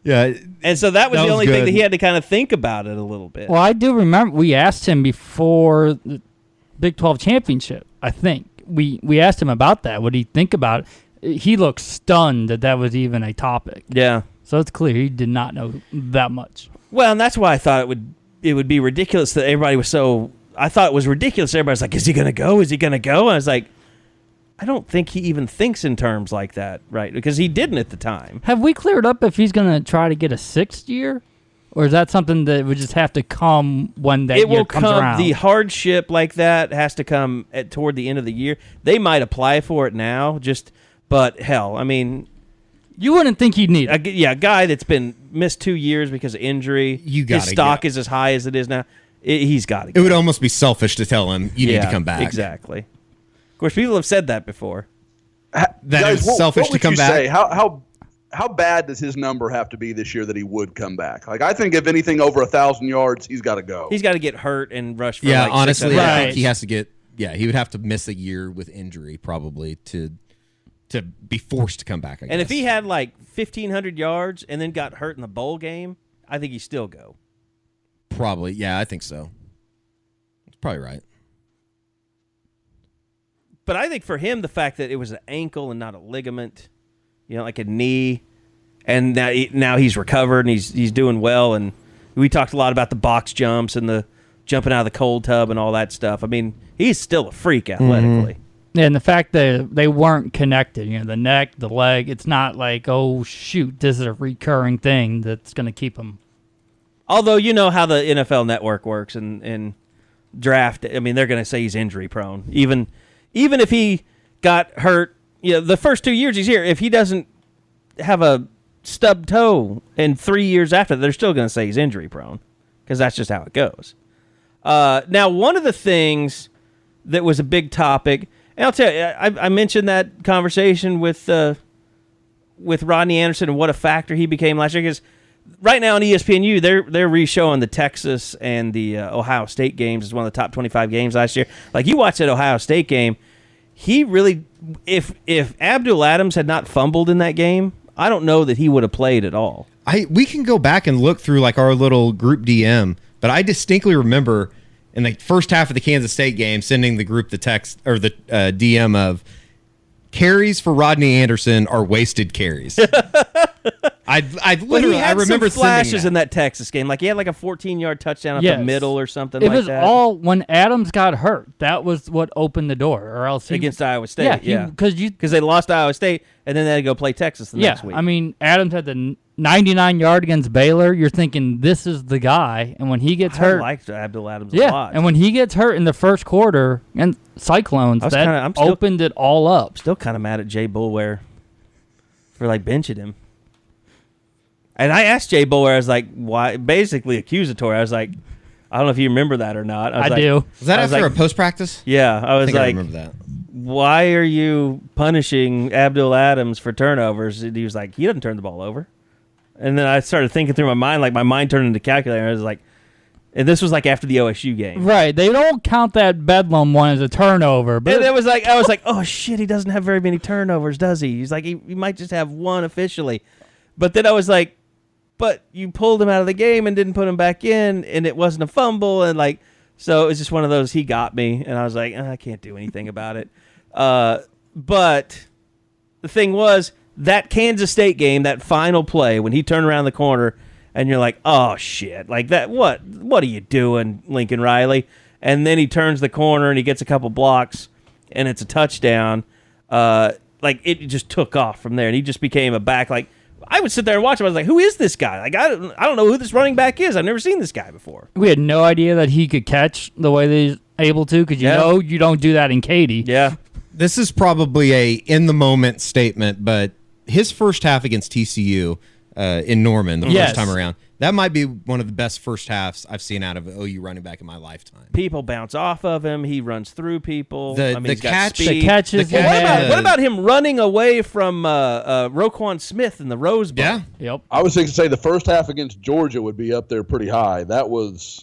Yeah. And so that was the only thing that he had to kind of think about it a little bit. Well, I do remember we asked him before the Big 12 championship, I think. We asked him about that. What did he think about it? He looked stunned that was even a topic. Yeah. So it's clear he did not know that much. Well, and that's why I thought it would be ridiculous that everybody was so... I thought it was ridiculous. Everybody's like, is he going to go? Is he going to go? And I was like, I don't think he even thinks in terms like that, right? Because he didn't at the time. Have we cleared up if he's going to try to get a 6th year? Or is that something that would just have to come when that year comes around? The hardship like that has to come toward the end of the year. They might apply for it now, but hell, I mean... You wouldn't think he'd need it. A guy that's been missed 2 years because of injury, his stock is as high as it is now, he's got to go. It would almost be selfish to tell him, you need to come back. Exactly. Of course, people have said that before. Is selfish to come back. Say? How bad does his number have to be this year that he would come back? Like, I think if anything over 1,000 yards, he's got to go. He's got to get hurt and rush for honestly, I think he has to get. Yeah, he would have to miss a year with injury probably to be forced to come back. I guess. And if he had 1,500 yards and then got hurt in the bowl game, I think he'd still go. Probably, yeah, I think so. That's probably right. But I think for him, the fact that it was an ankle and not a ligament, like a knee, and now he's recovered and he's doing well. And we talked a lot about the box jumps and the jumping out of the cold tub and all that stuff. I mean, he's still a freak athletically. Mm-hmm. Yeah, and the fact that they weren't connected, the neck, the leg, it's not like, oh, shoot, this is a recurring thing that's going to keep him. Although you know how the NFL Network works and draft, I mean, they're going to say he's injury prone. Even if he got hurt, the first 2 years he's here, if he doesn't have a stubbed toe in 3 years after, they're still going to say he's injury prone. because that's just how it goes. Now, one of the things that was a big topic, and I'll tell you, I mentioned that conversation with Rodney Anderson and what a factor he became last year. Because right now on ESPNU, they're re-showing the Texas and the Ohio State games as one of the top 25 games last year. Like, you watch that Ohio State game, he really, if Abdul Adams had not fumbled in that game, I don't know that he would have played at all. We can go back and look through like our little group DM, but I distinctly remember in the first half of the Kansas State game sending the group the text or the DM of carries for Rodney Anderson are wasted carries. I literally I remember some flashes in that Texas game. Like he had like a 14-yard touchdown up the middle or something like that. It was all when Adams got hurt. That was what opened the door, or else against Iowa State. Yeah, because they lost Iowa State and then they had to go play Texas the next week. I mean, Adams had the 99-yard against Baylor. You're thinking this is the guy, and when he gets hurt, I liked Abdul Adams a lot. And when he gets hurt in the first quarter and Cyclones, opened it all up. I'm still kind of mad at Jay Boulware for like benching him. And I asked Jay Boulware, I was like, why? Basically accusatory. I was like, I don't know if you remember that or not. I do. Was that after a post practice? Yeah, I was like, I remember that. Why are you punishing Abdul Adams for turnovers? And he was like, he doesn't turn the ball over. And then I started thinking through my mind, like my mind turned into calculator. I was like, and this was like after the OSU game. Right. They don't count that Bedlam one as a turnover. But and it was like, I was like, oh shit, he doesn't have very many turnovers, does he? He's like, he might just have one officially. But then I was like, but you pulled him out of the game and didn't put him back in, and it wasn't a fumble, and like, so it was just one of those, he got me, and I was like, I can't do anything about it. But the thing was, that Kansas State game, that final play, when he turned around the corner, and you're like, oh shit, like that, what are you doing, Lincoln Riley? And then he turns the corner, and he gets a couple blocks, and it's a touchdown. Like, it just took off from there, and he just became a back, like, I would sit there and watch him. I was like, who is this guy? Like, I don't know who this running back is. I've never seen this guy before. We had no idea that he could catch the way that he's able to, because you know you don't do that in Katy. Yeah. This is probably a in-the-moment statement, but his first half against TCU in Norman, the first time around, that might be one of the best first halves I've seen out of an OU running back in my lifetime. People bounce off of him. He runs through people. The catches. What about him running away from Roquan Smith in the Rose Bowl? Yeah. Yep. I was thinking to say the first half against Georgia would be up there pretty high.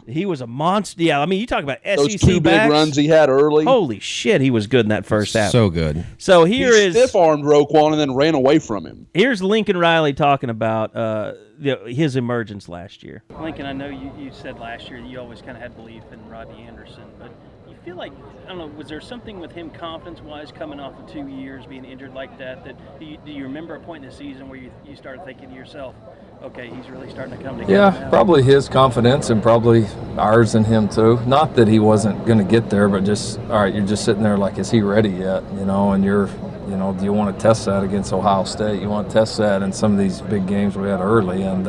He was a monster. Yeah, I mean, you talk about SEC those two backs. big runs he had early. Holy shit, he was good in that first half. So good. So he stiff-armed Roquan and then ran away from him. Here's Lincoln Riley talking about his emergence last year. Lincoln, I know you said last year that you always kind of had belief in Rodney Anderson, but you feel like, I don't know, was there something with him confidence-wise coming off of 2 years being injured like that do you remember a point in the season where you started thinking to yourself, okay, he's really starting to come together now? Probably his confidence and probably ours and him too. Not that he wasn't going to get there, but just, all right, you're just sitting there like, is he ready yet? And you're, do you want to test that against Ohio State? You want to test that in some of these big games we had early. And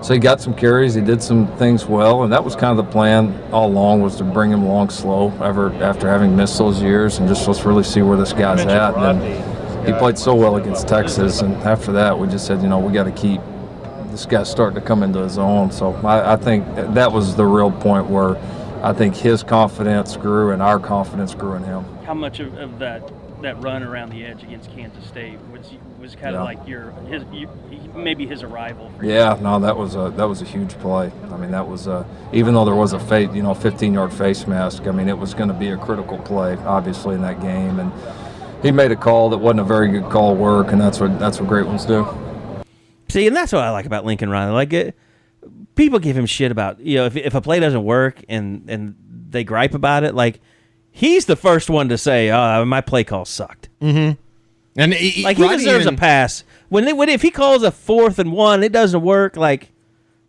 so he got some carries. He did some things well, and that was kind of the plan all along, was to bring him along slow after having missed those years, and just let's really see where this guy's at. And he played so well against Texas, and after that we just said, we got to keep this guy starting to come into his own. So I think that was the real point where I think his confidence grew and our confidence grew in him. How much of that run around the edge against Kansas State was kind of like maybe his arrival for you? Yeah, no, that was a huge play. I mean, that was even though there was a 15-yard face mask, I mean, it was going to be a critical play obviously in that game, and he made a call that wasn't a very good call work, and that's what great ones do. See, and that's what I like about Lincoln Riley. Like, people give him shit about, if a play doesn't work and they gripe about it, like, he's the first one to say, my play call sucked. Mm-hmm. And he deserves a pass. If he calls a 4th and 1, it doesn't work, like,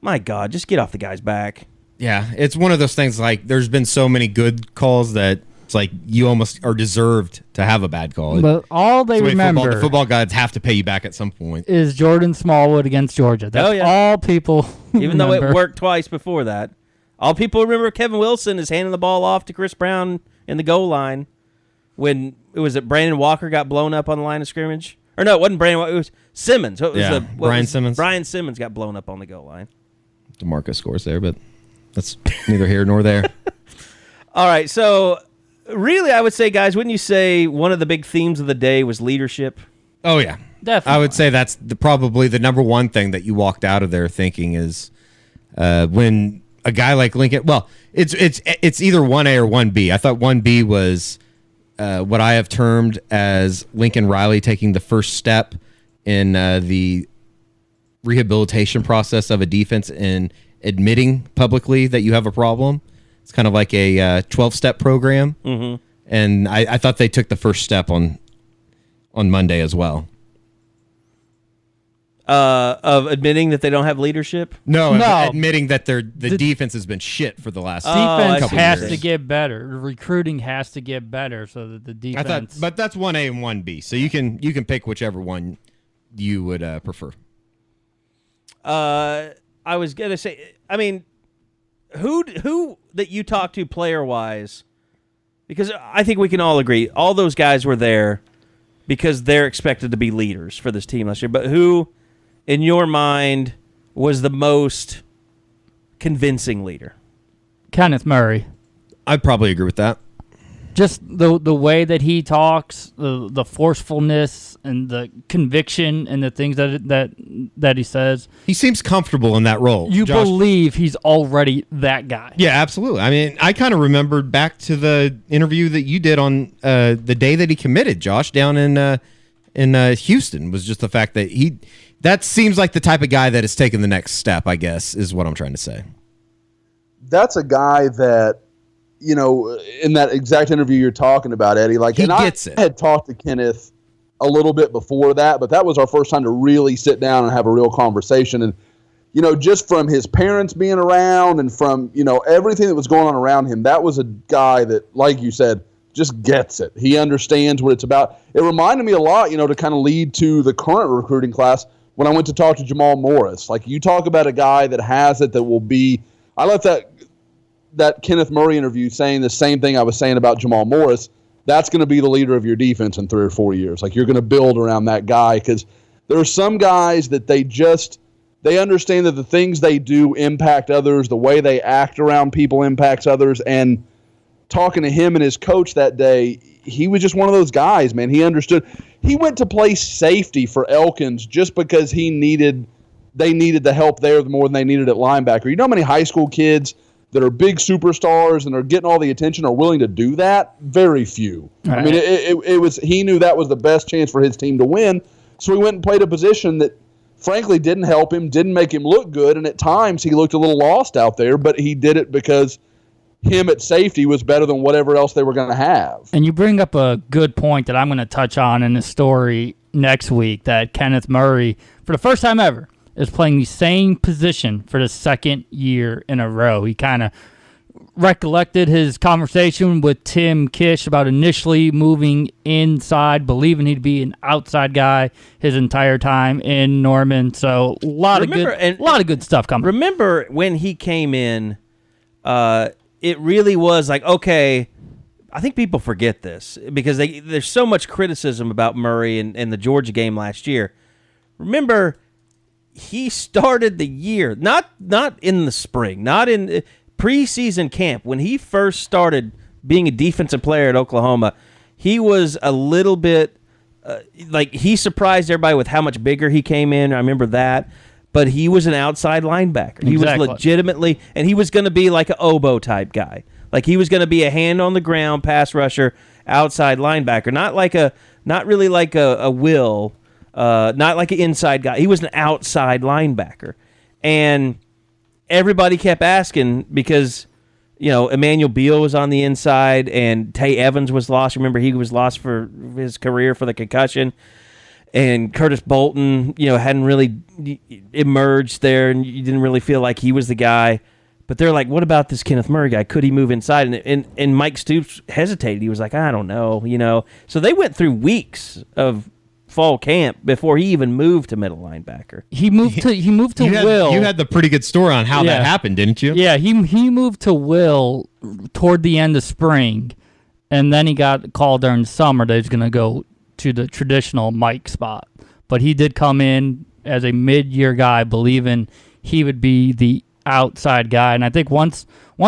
my God, just get off the guy's back. Yeah, it's one of those things, like, there's been so many good calls that it's like you almost are deserved to have a bad call. But all they remember, the football gods have to pay you back at some point, is Jordan Smallwood against Georgia. That's all people Even remember. Though it worked twice before that. All people remember Kevin Wilson is handing the ball off to Chris Brown in the goal line when Brandon Walker got blown up on the line of scrimmage. Or no, it wasn't Brandon Walker, it was Simmons. Brian Simmons. Brian Simmons got blown up on the goal line. DeMarcus scores there, but That's neither here nor there. All right, so really, I would say, guys, wouldn't you say one of the big themes of the day was leadership? Oh, yeah. Definitely. I would say that's probably the number one thing that you walked out of there thinking is when a guy like Lincoln, well, it's either 1A or 1B. I thought 1B was what I have termed as Lincoln Riley taking the first step in the rehabilitation process of a defense and admitting publicly that you have a problem. It's kind of like a 12-step program. Mm-hmm. And I thought they took the first step on Monday as well. Of admitting that they don't have leadership? No. Admitting that the defense has been shit for the last defense couple has years. to get better. Recruiting has to get better so that the defense. But that's 1A and 1B, so you can pick whichever one you would prefer. I was gonna say, I mean, who that you talked to player wise, because I think we can all agree all those guys were there because they're expected to be leaders for this team last year. But who, in your mind, was the most convincing leader? Kenneth Murray. I'd probably agree with that. Just the way that he talks, the forcefulness and the conviction and the things that he says. He seems comfortable in that role. You Josh, believe he's already that guy. Yeah, absolutely. I mean, I kind of remembered back to the interview that you did on the day that he committed, Josh, down in Houston, was just the fact that that seems like the type of guy that has taken the next step, I guess, is what I'm trying to say. That's a guy that, you know, in that exact interview you're talking about, Eddie, like, he gets it. I had talked to Kenneth a little bit before that, but that was our first time to really sit down and have a real conversation. And, you know, just from his parents being around and from, you know, everything that was going on around him, that was a guy that, like you said, just gets it. He understands what it's about. It reminded me a lot, you know, to kind of lead to the current recruiting class when I went to talk to Jamal Morris. Like, you talk about a guy that has it, that will be – I left that Kenneth Murray interview saying the same thing I was saying about Jamal Morris. That's going to be the leader of your defense in 3 or 4 years. Like, you're going to build around that guy, because there are some guys that they understand that the things they do impact others, the way they act around people impacts others. And talking to him and his coach that day, he was just one of those guys, man. He understood. He went to play safety for Elkins just because they needed the help there more than they needed at linebacker. You know how many high school kids that are big superstars and are getting all the attention are willing to do that? Very few. Right. I mean, it was. He knew that was the best chance for his team to win, so he went and played a position that, frankly, didn't help him, didn't make him look good, and at times he looked a little lost out there, but he did it because him at safety was better than whatever else they were going to have. And you bring up a good point that I'm going to touch on in the story next week, that Kenneth Murray, for the first time ever, is playing the same position for the second year in a row. He kind of recollected his conversation with Tim Kish about initially moving inside, believing he'd be an outside guy his entire time in Norman. So a lot of good stuff coming. Remember when he came in, it really was like, okay, I think people forget this because there's so much criticism about Murray and the Georgia game last year. Remember, he started the year, not in the spring, not in preseason camp. When he first started being a defensive player at Oklahoma, he was a little bit he surprised everybody with how much bigger he came in. I remember that. But he was an outside linebacker. He was legitimately, and he was going to be like an oboe type guy. Like, he was going to be a hand on the ground pass rusher, outside linebacker, not really like a Will. Not like an inside guy. He was an outside linebacker. And everybody kept asking because, you know, Emmanuel Beal was on the inside and Tay Evans was lost. Remember, he was lost for his career for the concussion. And Curtis Bolton, you know, hadn't really emerged there, and you didn't really feel like he was the guy. But they're like, what about this Kenneth Murray guy? Could he move inside? And Mike Stoops hesitated. He was like, I don't know, you know. So they went through weeks of fall camp before he even moved to middle linebacker. He moved to Will. You had the pretty good story on how that happened, didn't you? Yeah, he moved to Will toward the end of spring, and then he got called during summer that he's going to go to the traditional Mike spot. But he did come in as a mid-year guy, believing he would be the outside guy. And I think once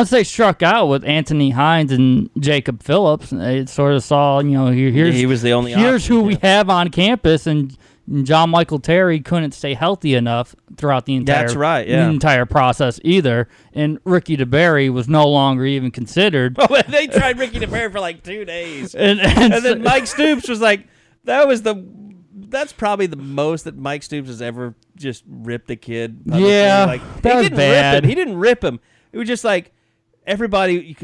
they struck out with Anthony Hines and Jacob Phillips, it sort of saw, he was the only option, who we have on campus, and John Michael Terry couldn't stay healthy enough throughout the entire process either. And Ricky DeBerry was no longer even considered. Oh, they tried Ricky DeBerry for like 2 days. and then Mike Stoops was like, that's probably the most that Mike Stoops has ever just ripped a kid publicly. Yeah, like, that was bad. He didn't rip him. It was just like everybody.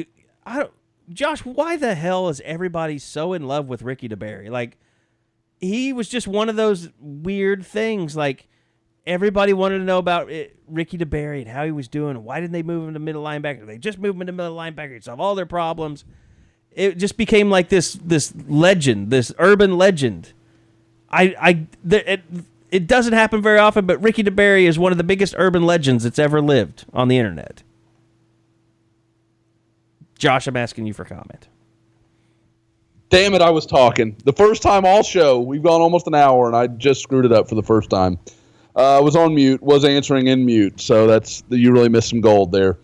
Josh, why the hell is everybody so in love with Ricky DeBerry? Like, he was just one of those weird things. Like, everybody wanted to know about Ricky DeBerry and how he was doing. Why didn't they move him to middle linebacker? They just moved him to middle linebacker to solve all their problems. It just became like this legend, this urban legend. It doesn't happen very often, but Ricky DeBerry is one of the biggest urban legends that's ever lived on the internet. Josh, I'm asking you for comment. Damn it, I was talking. The first time all show, we've gone almost an hour, and I just screwed it up for the first time. I was on mute, was answering in mute, so you really missed some gold there.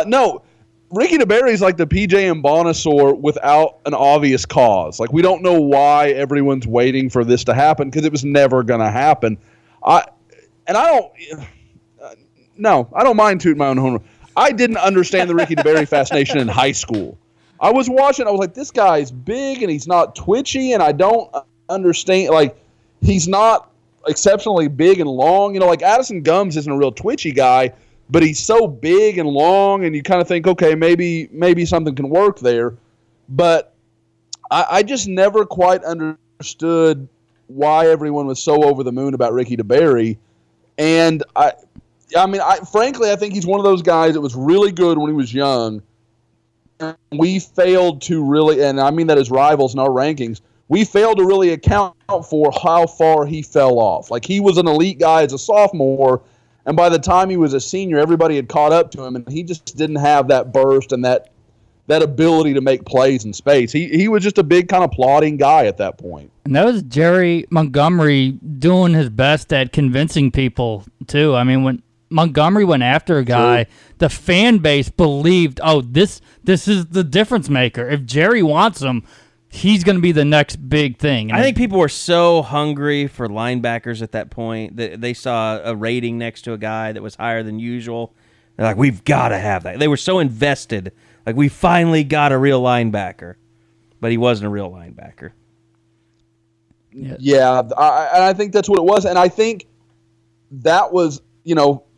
No, Ricky DeBerry is like the PJ and Bonasaur without an obvious cause. Like, we don't know why everyone's waiting for this to happen, because it was never going to happen. I don't mind tooting my own horn. I didn't understand the Ricky DeBerry fascination in high school. I was watching, I was like, this guy's big and he's not twitchy, and I don't understand, like, he's not exceptionally big and long. Like Addison Gums isn't a real twitchy guy, but he's so big and long, and you kind of think, okay, maybe something can work there. But I just never quite understood why everyone was so over the moon about Ricky DeBerry. And frankly, I think he's one of those guys that was really good when he was young. We failed to really, and I mean that as rivals in our rankings, we failed to really account for how far he fell off. Like, he was an elite guy as a sophomore, and by the time he was a senior, everybody had caught up to him, and he just didn't have that burst and that ability to make plays in space. He was just a big kind of plodding guy at that point. And that was Jerry Montgomery doing his best at convincing people, too. I mean, when Montgomery went after a guy, the fan base believed, this is the difference maker. If Jerry wants him, he's going to be the next big thing. I think people were so hungry for linebackers at that point that they saw a rating next to a guy that was higher than usual. They're like, we've got to have that. They were so invested. Like, we finally got a real linebacker. But he wasn't a real linebacker. Yeah, I think that's what it was. And I think that was,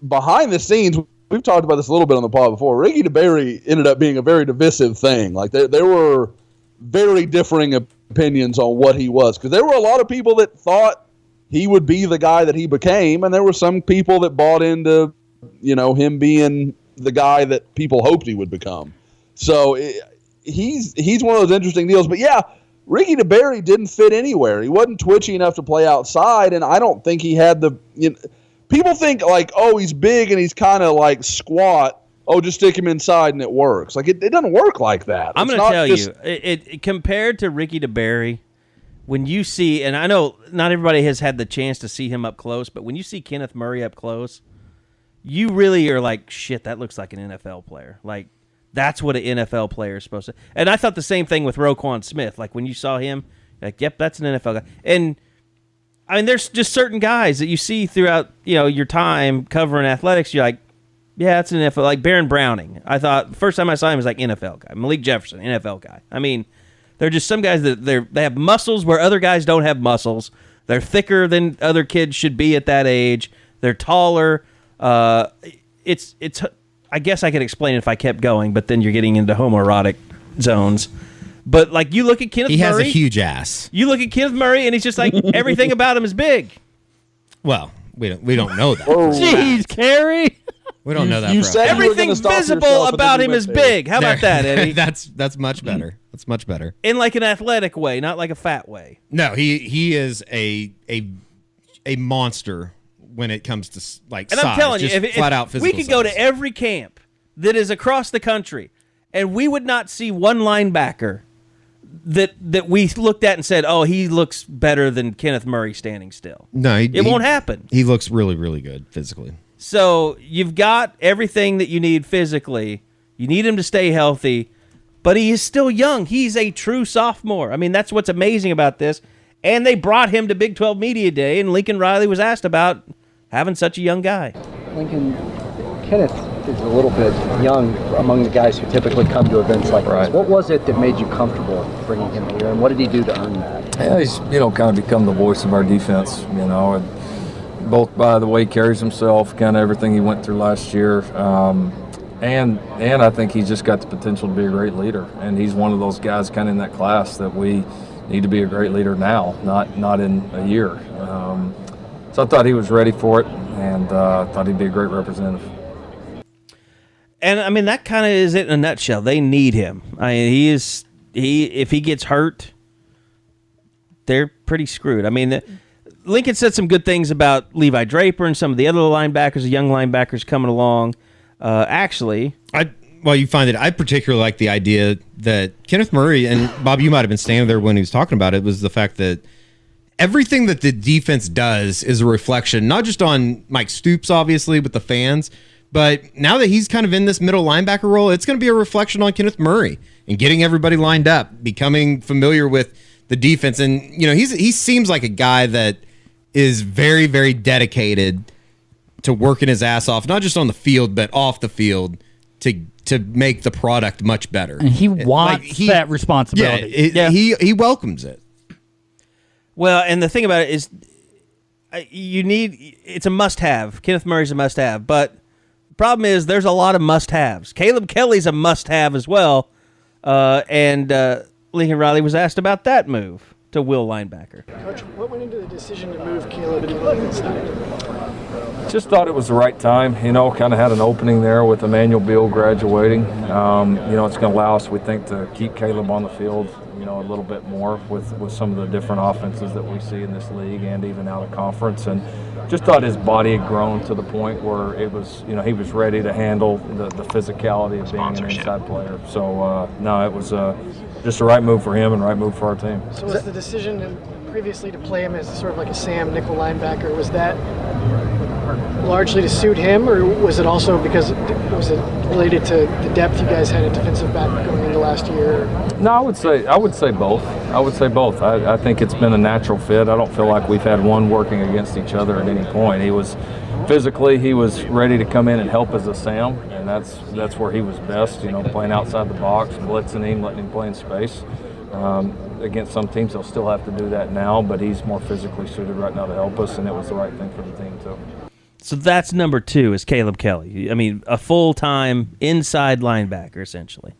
behind the scenes, we've talked about this a little bit on the pod before. Ricky DeBerry ended up being a very divisive thing. Like, there were very differing opinions on what he was, because there were a lot of people that thought he would be the guy that he became, and there were some people that bought into, him being the guy that people hoped he would become. So he's one of those interesting deals. But yeah, Ricky DeBerry didn't fit anywhere. He wasn't twitchy enough to play outside, and I don't think he had the. People think like, he's big and he's kind of like squat. Just stick him inside and it works. Like, it doesn't work like that. I'm going to tell you, it compared to Ricky DeBerry, when you see, and I know not everybody has had the chance to see him up close, but when you see Kenneth Murray up close, you really are like, shit, that looks like an NFL player. Like, that's what an NFL player is supposed to. And I thought the same thing with Roquan Smith. Like, when you saw him, like, yep, that's an NFL guy. And I mean, there's just certain guys that you see throughout, your time covering athletics. You're like, yeah, that's an NFL. Like Baron Browning. I thought first time I saw him was like NFL guy. Malik Jefferson, NFL guy. I mean, they're just some guys that they have muscles where other guys don't have muscles. They're thicker than other kids should be at that age. They're taller. It's. I guess I could explain it if I kept going, but then you're getting into homoerotic zones. But like, you look at Kenneth Murray. He has a huge ass. You look at Kenneth Murray, and he's just like, everything about him is big. Well, we don't know that. Jeez, Carrie. We don't know that. You said everything visible about him is big. How about that, Eddie? That's much better. That's much better. In like an athletic way, not like a fat way. No, he is a monster when it comes to like and size. I'm telling you, if flat out physical we could go size. to every camp that is across the country, and we would not see one linebacker that we looked at and said, "Oh, he looks better than Kenneth Murray standing still." No, it won't happen. He looks really, really good physically. So you've got everything that you need physically. You need him to stay healthy, but he is still young. He's a true sophomore. I mean, that's what's amazing about this. And they brought him to Big 12 Media Day, and Lincoln Riley was asked about having such a young guy. Lincoln, Kenneth is a little bit young among the guys who typically come to events like this. What was it that made you comfortable bringing him here, and what did he do to earn that? Yeah, he's kind of become the voice of our defense. And both by the way he carries himself, kind of everything he went through last year, and I think he's just got the potential to be a great leader. And he's one of those guys kind of in that class that we need to be a great leader now, not in a year. So I thought he was ready for it, and thought he'd be a great representative. And I mean, that kind of is it in a nutshell. They need him. I mean, if he gets hurt, they're pretty screwed. I mean, Lincoln said some good things about Levi Draper and some of the other linebackers, the young linebackers coming along. Actually, you find it. I particularly like the idea that Kenneth Murray, and Bob, you might have been standing there when he was talking about it, was the fact that everything that the defense does is a reflection, not just on Mike Stoops, obviously, with the fans, but now that he's kind of in this middle linebacker role, it's going to be a reflection on Kenneth Murray and getting everybody lined up, becoming familiar with the defense. And, he seems like a guy that is very, very dedicated to working his ass off, not just on the field, but off the field to make the product much better. And he wants that responsibility. He welcomes it. Well, and the thing about it is it's a must-have. Kenneth Murray's a must-have, but the problem is there's a lot of must-haves. Caleb Kelly's a must-have as well, and Lincoln Riley was asked about that move to will linebacker. Coach, what went into the decision to move Caleb Kelly instead? Just thought it was the right time, kind of had an opening there with Emmanuel Beal graduating. It's going to allow us, we think, to keep Caleb on the field, a little bit more with some of the different offenses that we see in this league and even out of conference. And just thought his body had grown to the point where it was, he was ready to handle the physicality of being an inside player. So, it was just the right move for him and right move for our team. So was the decision previously to play him as sort of like a Sam nickel linebacker, was that largely to suit him, or was it also because was it related to the depth you guys had at defensive back going into last year? No, I would say both. I think it's been a natural fit. I don't feel like we've had one working against each other at any point. He was ready to come in and help as a Sam, and that's where he was best. Playing outside the box, blitzing him, letting him play in space. Against some teams, they'll still have to do that now, but he's more physically suited right now to help us, and it was the right thing for the team too. So that's number 2 is Caleb Kelly. I mean, a full-time inside linebacker, essentially.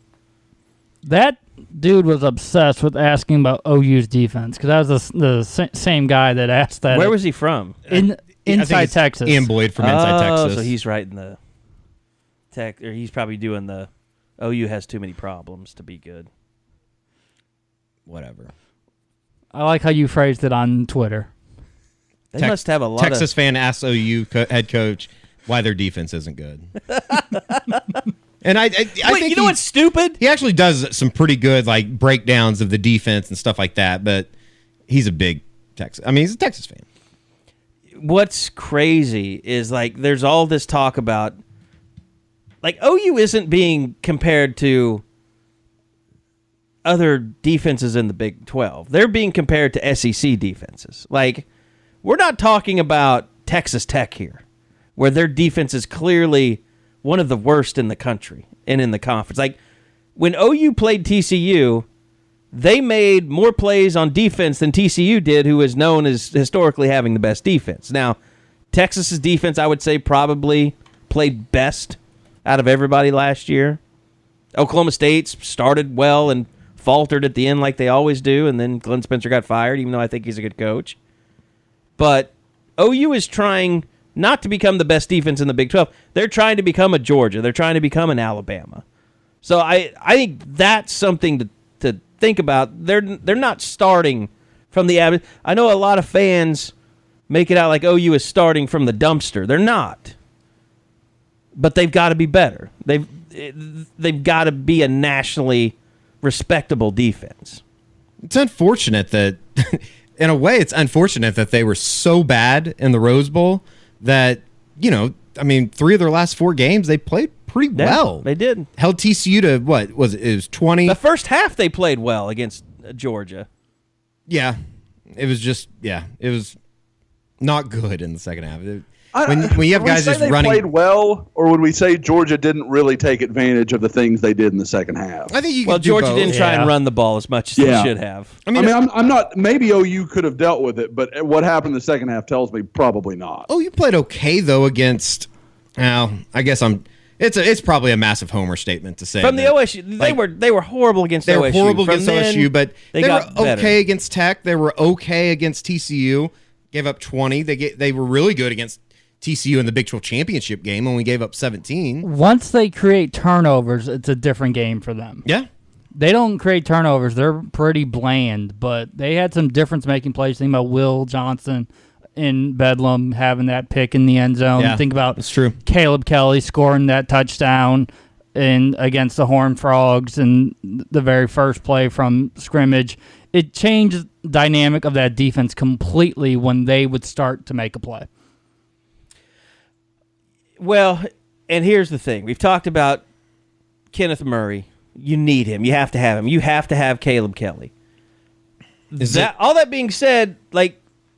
That dude was obsessed with asking about OU's defense, because that was the same guy that asked that. Where was he from? Inside Texas. Ian Boyd from Inside Texas. So he's right in the tech, or he's probably doing the OU has too many problems to be good. Whatever. I like how you phrased it on Twitter. They must have a lot Texas fan asks OU head coach why their defense isn't good. And I think what's stupid? He actually does some pretty good breakdowns of the defense and stuff like that, but he's a big Texas. I mean, he's a Texas fan. What's crazy is there's all this talk about OU isn't being compared to other defenses in the Big 12. They're being compared to SEC defenses. We're not talking about Texas Tech here, where their defense is clearly one of the worst in the country and in the conference. When OU played TCU, they made more plays on defense than TCU did, who is known as historically having the best defense. Now, Texas's defense, I would say, probably played best out of everybody last year. Oklahoma State started well and faltered at the end like they always do, and then Glenn Spencer got fired, even though I think he's a good coach. But OU is trying not to become the best defense in the Big 12. They're trying to become a Georgia. They're trying to become an Alabama. So I think that's something to think about. They're not starting from the average. I know a lot of fans make it out like OU is starting from the dumpster. They're not. But they've got to be better. They've got to be a nationally respectable defense. It's unfortunate that in a way, it's unfortunate that they were so bad in the Rose Bowl that, I mean, 3 of their last 4 games, they played pretty well. They did. Held TCU to what was it? It was 20. The first half they played well against Georgia. Yeah, it was just it was not good in the second half. When you have guys just they running, played well, or would we say Georgia didn't really take advantage of the things they did in the second half? I think you. Well, could do Georgia both. didn't try and run the ball as much as they should have. I mean, I'm not. Maybe OU could have dealt with it, but what happened in the second half tells me probably not. Oh, you played okay though against. Now, I guess It's probably a massive homer statement to say. From the OSU, they were horrible against OSU. They were horrible against OSU, but they were okay better. against Tech. They were okay against TCU. Gave up 20. They were really good against TCU in the Big 12 championship game, only gave up 17. Once they create turnovers, it's a different game for them. Yeah. They don't create turnovers. They're pretty bland, but they had some difference-making plays. Think about Will Johnson in Bedlam having that pick in the end zone. Yeah, think about that's true. Caleb Kelly scoring that touchdown against the Horned Frogs in the very first play from scrimmage. It changed the dynamic of that defense completely when they would start to make a play. Well, and here's the thing. We've talked about Kenneth Murray. You need him. You have to have him. You have to have Caleb Kelly. All that being said,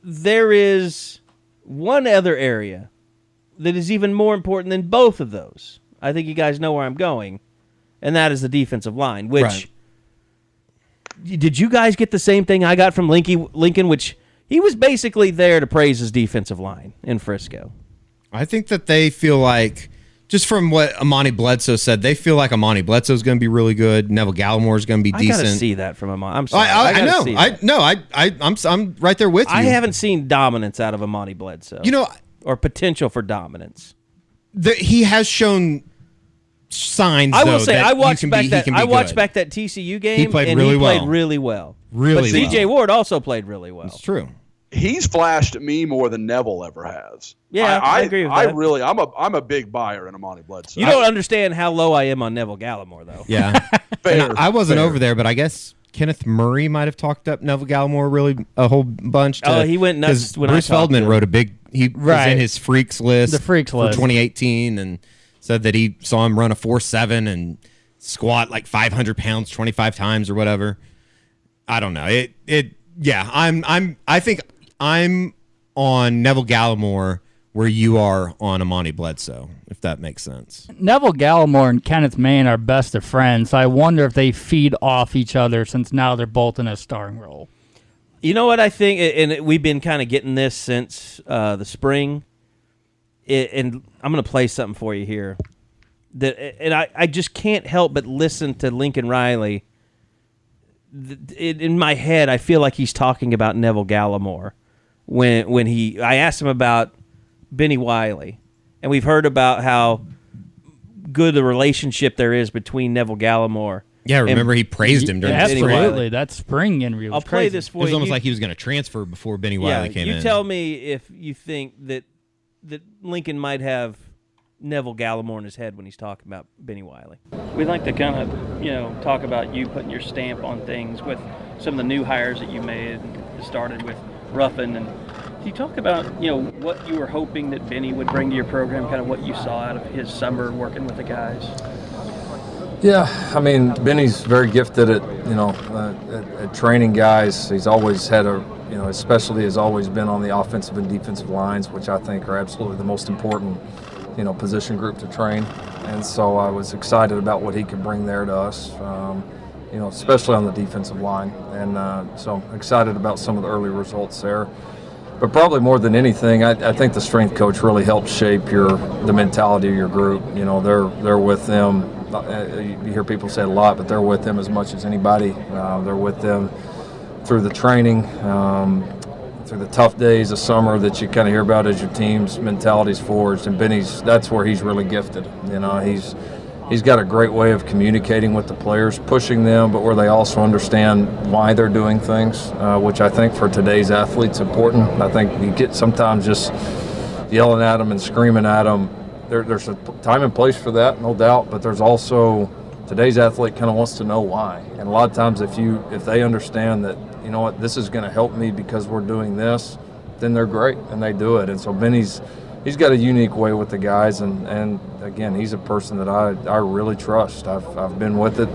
there is one other area that is even more important than both of those. I think you guys know where I'm going, and that is the defensive line, which did you guys get the same thing I got from Lincoln, which he was basically there to praise his defensive line in Frisco. I think that they feel like, just from what Amani Bledsoe said, they feel like Amani Bledsoe is going to be really good. Neville Gallimore is going to be decent. I got to see that from Amani. I'm sorry. I know. I'm right there with you. I haven't seen dominance out of Amani Bledsoe. Or potential for dominance. He has shown signs. I will say, I watched back that good. TCU game. He played and really he well. played really well. Really but well. DJ Ward also played really well. It's true. He's flashed at me more than Neville ever has. Yeah, I agree with that. I'm a big buyer in Amani Bledsoe. You don't understand how low I am on Neville Gallimore, though. Yeah. I wasn't over there, but I guess Kenneth Murray might have talked up Neville Gallimore a whole bunch. He went nuts when Bruce Feldman wrote he was in his freaks list. The freaks list. For 2018 and said that he saw him run a 4.7 and squat like 500 pounds 25 times or whatever. I don't know. I think I'm on Neville Gallimore where you are on Amani Bledsoe, if that makes sense. Neville Gallimore and Kenneth Mann are best of friends, so I wonder if they feed off each other since now they're both in a starring role. You know what I think, and we've been kind of getting this since the spring, and I'm going to play something for you here. I just can't help but listen to Lincoln Riley. In my head, I feel like he's talking about Neville Gallimore when I asked him about Benny Wiley, and we've heard about how good the relationship there is between Neville Gallimore. Yeah, remember he praised him during Benny the Wiley. That spring interview was I'll play this for you. It was almost like he was going to transfer before Benny Wiley came in. You tell me if you think that Lincoln might have Neville Gallimore in his head when he's talking about Benny Wiley. We'd like to kind of, talk about you putting your stamp on things with some of the new hires that you made. It started with Ruffin. And can you talk about, what you were hoping that Benny would bring to your program, kind of what you saw out of his summer working with the guys? Yeah, I mean, Benny's very gifted at training guys. He's always had his specialty has always been on the offensive and defensive lines, which I think are absolutely the most important position group to train. And so I was excited about what he could bring there to us, especially on the defensive line. And so excited about some of the early results there. But probably more than anything, I think the strength coach really helped shape the mentality of your group. They're with them. You hear people say it a lot, but they're with them as much as anybody. They're with them through the training, through the tough days of summer that you kind of hear about as your team's mentality's forged. And that's where he's really gifted. He's got a great way of communicating with the players, pushing them, but where they also understand why they're doing things, which I think for today's athlete's important. I think you get sometimes just yelling at them and screaming at them. There's a time and place for that, no doubt, but there's also today's athlete kind of wants to know why. And a lot of times if they understand that, this is going to help me because we're doing this, then they're great and they do it. And so Benny's he's got a unique way with the guys, and again, he's a person that I really trust. I've been with it,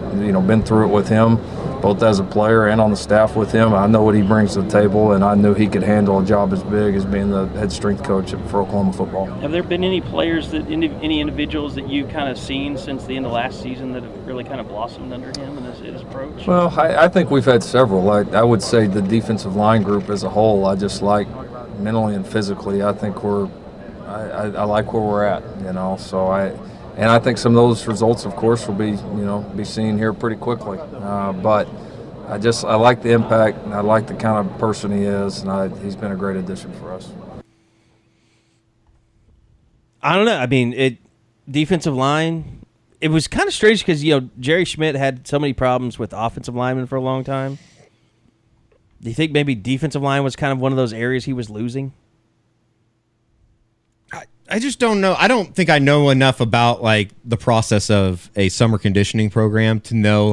been through it with him, both as a player and on the staff with him. I know what he brings to the table, and I knew he could handle a job as big as being the head strength coach for Oklahoma football. Have there been any players any individuals that you've kind of seen since the end of last season that have really kind of blossomed under him and his approach? Well, I think we've had several. I would say the defensive line group as a whole, I just like mentally and physically. I think I like where we're at, So I think some of those results, of course, will be seen here pretty quickly. But I like the impact, and I like the kind of person he is, and he's been a great addition for us. I don't know. I mean, defensive line. It was kind of strange because Jerry Schmidt had so many problems with offensive linemen for a long time. Do you think maybe defensive line was kind of one of those areas he was losing? I just don't know. I don't think I know enough about the process of a summer conditioning program to know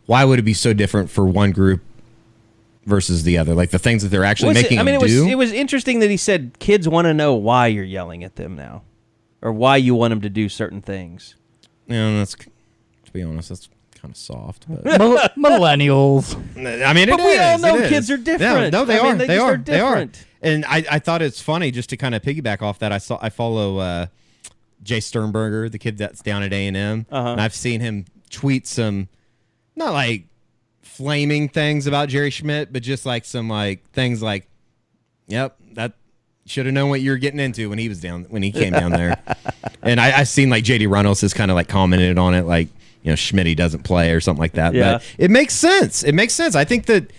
why would it be so different for one group versus the other? The things that they're actually making them do. It was interesting that he said kids want to know why you're yelling at them now, or why you want them to do certain things. Yeah, to be honest, that's kind of soft. But. Millennials. I mean, but we all know kids are different. No, they are. They are. They are. And I thought it's funny, just to kind of piggyback off that. I follow Jay Sternberger, the kid that's down at A&M, and I've seen him tweet some, not flaming things about Jerry Schmidt, but just some things yep, that should have known what you were getting into when he came down there. And I've seen JD Reynolds has kind of commented on it, Schmitty doesn't play or something like that. Yeah. But it makes sense. I think that.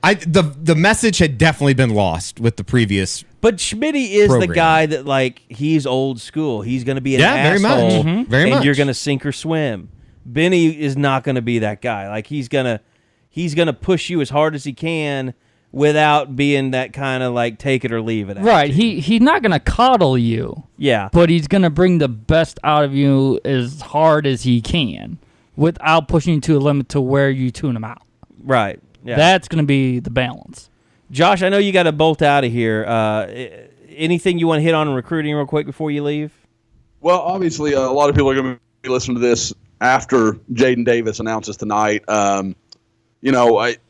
The message had definitely been lost with the previous. But Schmitty is program. the guy that he's old school. He's going to be an asshole, very much, very much. And you're going to sink or swim. Benny is not going to be that guy. He's gonna push you as hard as he can without being that kind of take it or leave it. Right. He's not going to coddle you. Yeah. But he's going to bring the best out of you as hard as he can without pushing you to a limit to where you tune him out. Right. Yeah. That's going to be the balance. Josh, I know you got to bolt out of here. Anything you want to hit on in recruiting real quick before you leave? Well, obviously, a lot of people are going to be listening to this after Jaden Davis announces tonight. I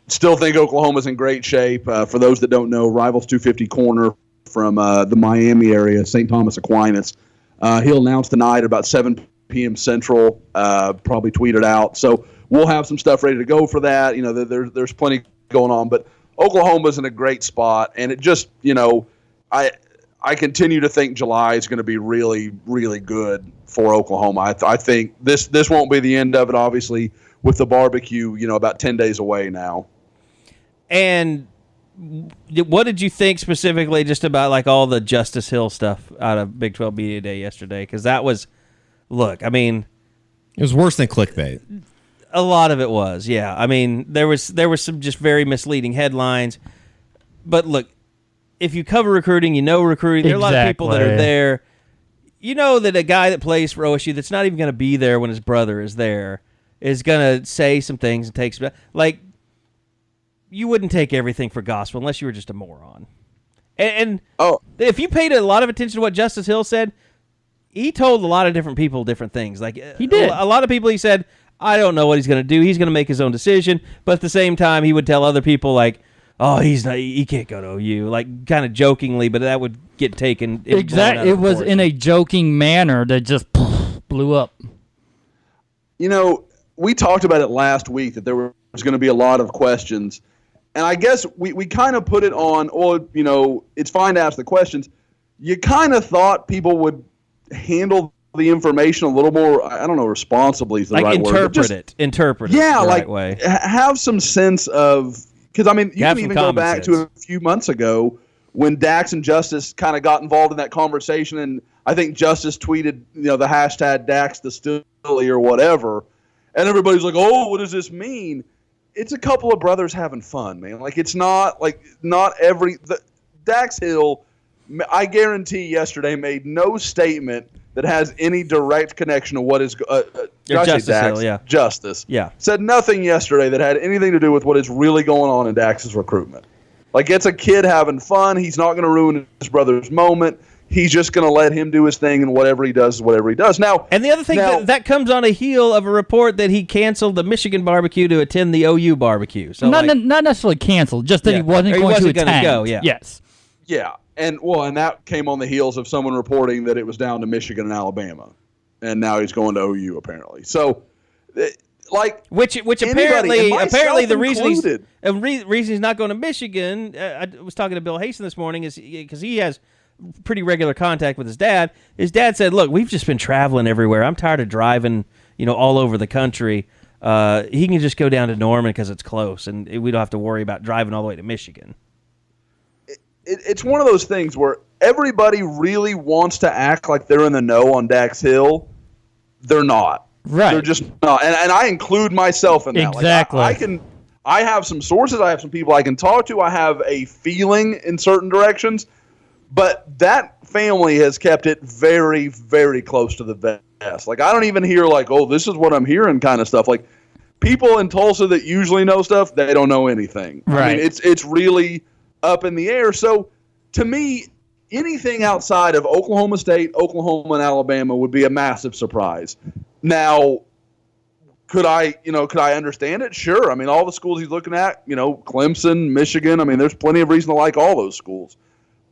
still think Oklahoma's in great shape. For those that don't know, Rivals 250 corner from the Miami area, St. Thomas Aquinas. He'll announce tonight at about 7 p.m. Central, probably tweet it out. So we'll have some stuff ready to go for that. There's plenty going on, but Oklahoma's in a great spot, and it just, I continue to think July is going to be really, really good for Oklahoma. I think this won't be the end of it, obviously, with the barbecue, about 10 days away now. And what did you think specifically just about all the Justice Hill stuff out of Big 12 Media Day yesterday? Because that was, look, I mean, it was worse than clickbait. A lot of it was, yeah. I mean, there was some just very misleading headlines. But look, if you cover recruiting, recruiting. There are a lot of people that are there. You know that a guy that plays for OSU that's not even going to be there when his brother is there is going to say some things and take some... you wouldn't take everything for gospel unless you were just a moron. And if you paid a lot of attention to what Justice Hill said, he told a lot of different people different things. He did. A lot of people, he said, I don't know what he's going to do. He's going to make his own decision. But at the same time, he would tell other people oh, he can't go to OU, kind of jokingly, but that would get taken. Exactly. It was in a joking manner that just blew up. We talked about it last week that there was going to be a lot of questions. And I guess we kind of put it on, it's fine to ask the questions. You kind of thought people would handle the information a little more, I don't know, responsibly is the right word. Interpret it the right way. Have some sense of, because, you can even go back to a few months ago when Dax and Justice kind of got involved in that conversation, and I think Justice tweeted, the hashtag Dax the Stilly or whatever, and everybody's like, oh, what does this mean? It's a couple of brothers having fun, man. It's not Dax Hill, I guarantee yesterday made no statement that has any direct connection to what is Justice Hill, yeah. Justice. Yeah. Said nothing yesterday that had anything to do with what is really going on in Dax's recruitment. It's a kid having fun. He's not going to ruin his brother's moment. he's just going to let him do his thing, and whatever he does is whatever he does. Now, and the other thing that comes on a heel of a report that he canceled the Michigan barbecue to attend the OU barbecue. So not necessarily canceled, just that he wasn't going to attend. Go, yeah. Yes. Yeah, and that came on the heels of someone reporting that it was down to Michigan and Alabama, and now he's going to OU apparently. So, which apparently the reason he's not going to Michigan. I was talking to Bill Hasten this morning is because he has pretty regular contact with his dad. His dad said, "Look, we've just been traveling everywhere. I'm tired of driving, all over the country. He can just go down to Norman because it's close, and we don't have to worry about driving all the way to Michigan." It's one of those things where everybody really wants to act like they're in the know on Dax Hill. They're not. Right. They're just not. And I include myself in that. Exactly. I have some sources. I have some people I can talk to. I have a feeling in certain directions. But that family has kept it very, very close to the vest. I don't even hear this is what I'm hearing kind of stuff. People in Tulsa that usually know stuff, they don't know anything. Right. I mean, it's really up in the air. So to me, anything outside of Oklahoma State, Oklahoma, and Alabama would be a massive surprise. Now, could I understand it? Sure. I mean, all the schools he's looking at, Clemson, Michigan. I mean, there's plenty of reason to like all those schools.